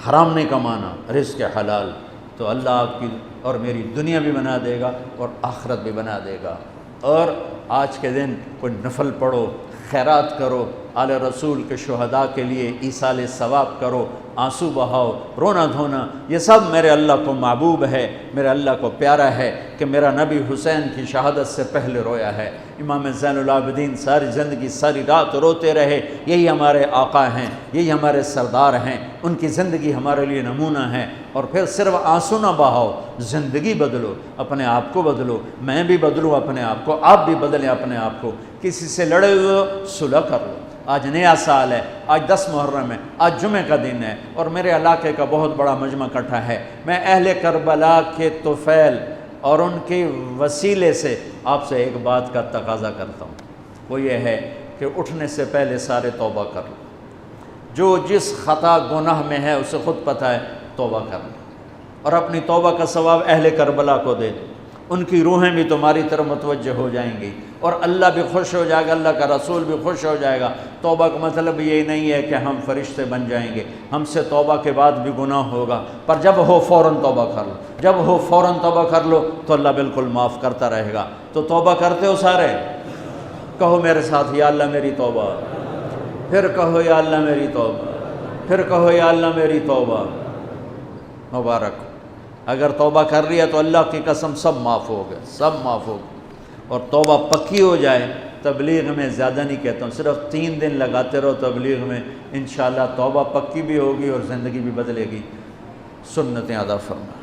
حرام نہیں کمانا، رزق حلال، تو اللہ آپ کی اور میری دنیا بھی بنا دے گا اور آخرت بھی بنا دے گا۔ اور آج کے دن کوئی نفل پڑھو، خیرات کرو، آل رسول کے شہداء کے لیے ایصال ثواب کرو، آنسو بہاؤ، رونا دھونا، یہ سب میرے اللہ کو محبوب ہے، میرے اللہ کو پیارا ہے کہ میرا نبی حسین کی شہادت سے پہلے رویا ہے۔ امام زین العابدین ساری زندگی، ساری رات روتے رہے۔ یہی ہمارے آقا ہیں، یہی ہمارے سردار ہیں، ان کی زندگی ہمارے لیے نمونہ ہے۔ اور پھر صرف آنسو نہ بہاؤ، زندگی بدلو، اپنے آپ کو بدلو، میں بھی بدلوں اپنے آپ کو، آپ بھی بدلیں اپنے آپ کو۔ کسی سے لڑے ہوئے ہو، صلح کر لو۔ آج نیا سال ہے، آج 10 محرم ہے، آج جمعہ کا دن ہے، اور میرے علاقے کا بہت بڑا مجمع اکٹھا ہے۔ میں اہل کربلا کے طفیل اور ان کے وسیلے سے آپ سے ایک بات کا تقاضا کرتا ہوں، وہ یہ ہے کہ اٹھنے سے پہلے سارے توبہ کر لو۔ جو جس خطا گناہ میں ہے اسے خود پتہ ہے، توبہ کر لو، اور اپنی توبہ کا ثواب اہل کربلا کو دے دو۔ ان کی روحیں بھی تمہاری طرف متوجہ ہو جائیں گی، اور اللہ بھی خوش ہو جائے گا، اللہ کا رسول بھی خوش ہو جائے گا۔ توبہ کا مطلب یہ نہیں ہے کہ ہم فرشتے بن جائیں گے، ہم سے توبہ کے بعد بھی گناہ ہوگا، پر جب ہو فوراً توبہ کر لو، جب ہو فوراً توبہ کر لو تو اللہ بالکل معاف کرتا رہے گا۔ تو توبہ کرتے ہو سارے؟ کہو میرے ساتھ، یا اللہ میری توبہ، پھر کہو یا اللہ میری توبہ، پھر کہو یا اللہ میری توبہ۔ مبارک، اگر توبہ کر رہی ہے تو اللہ کی قسم سب معاف ہو گئے، سب معاف ہو گئے۔ اور توبہ پکی ہو جائے، تبلیغ میں زیادہ نہیں کہتا ہوں، صرف 3 دن لگاتے رہو تبلیغ میں، انشاءاللہ توبہ پکی بھی ہوگی اور زندگی بھی بدلے گی۔ سنتیں ادا فرما۔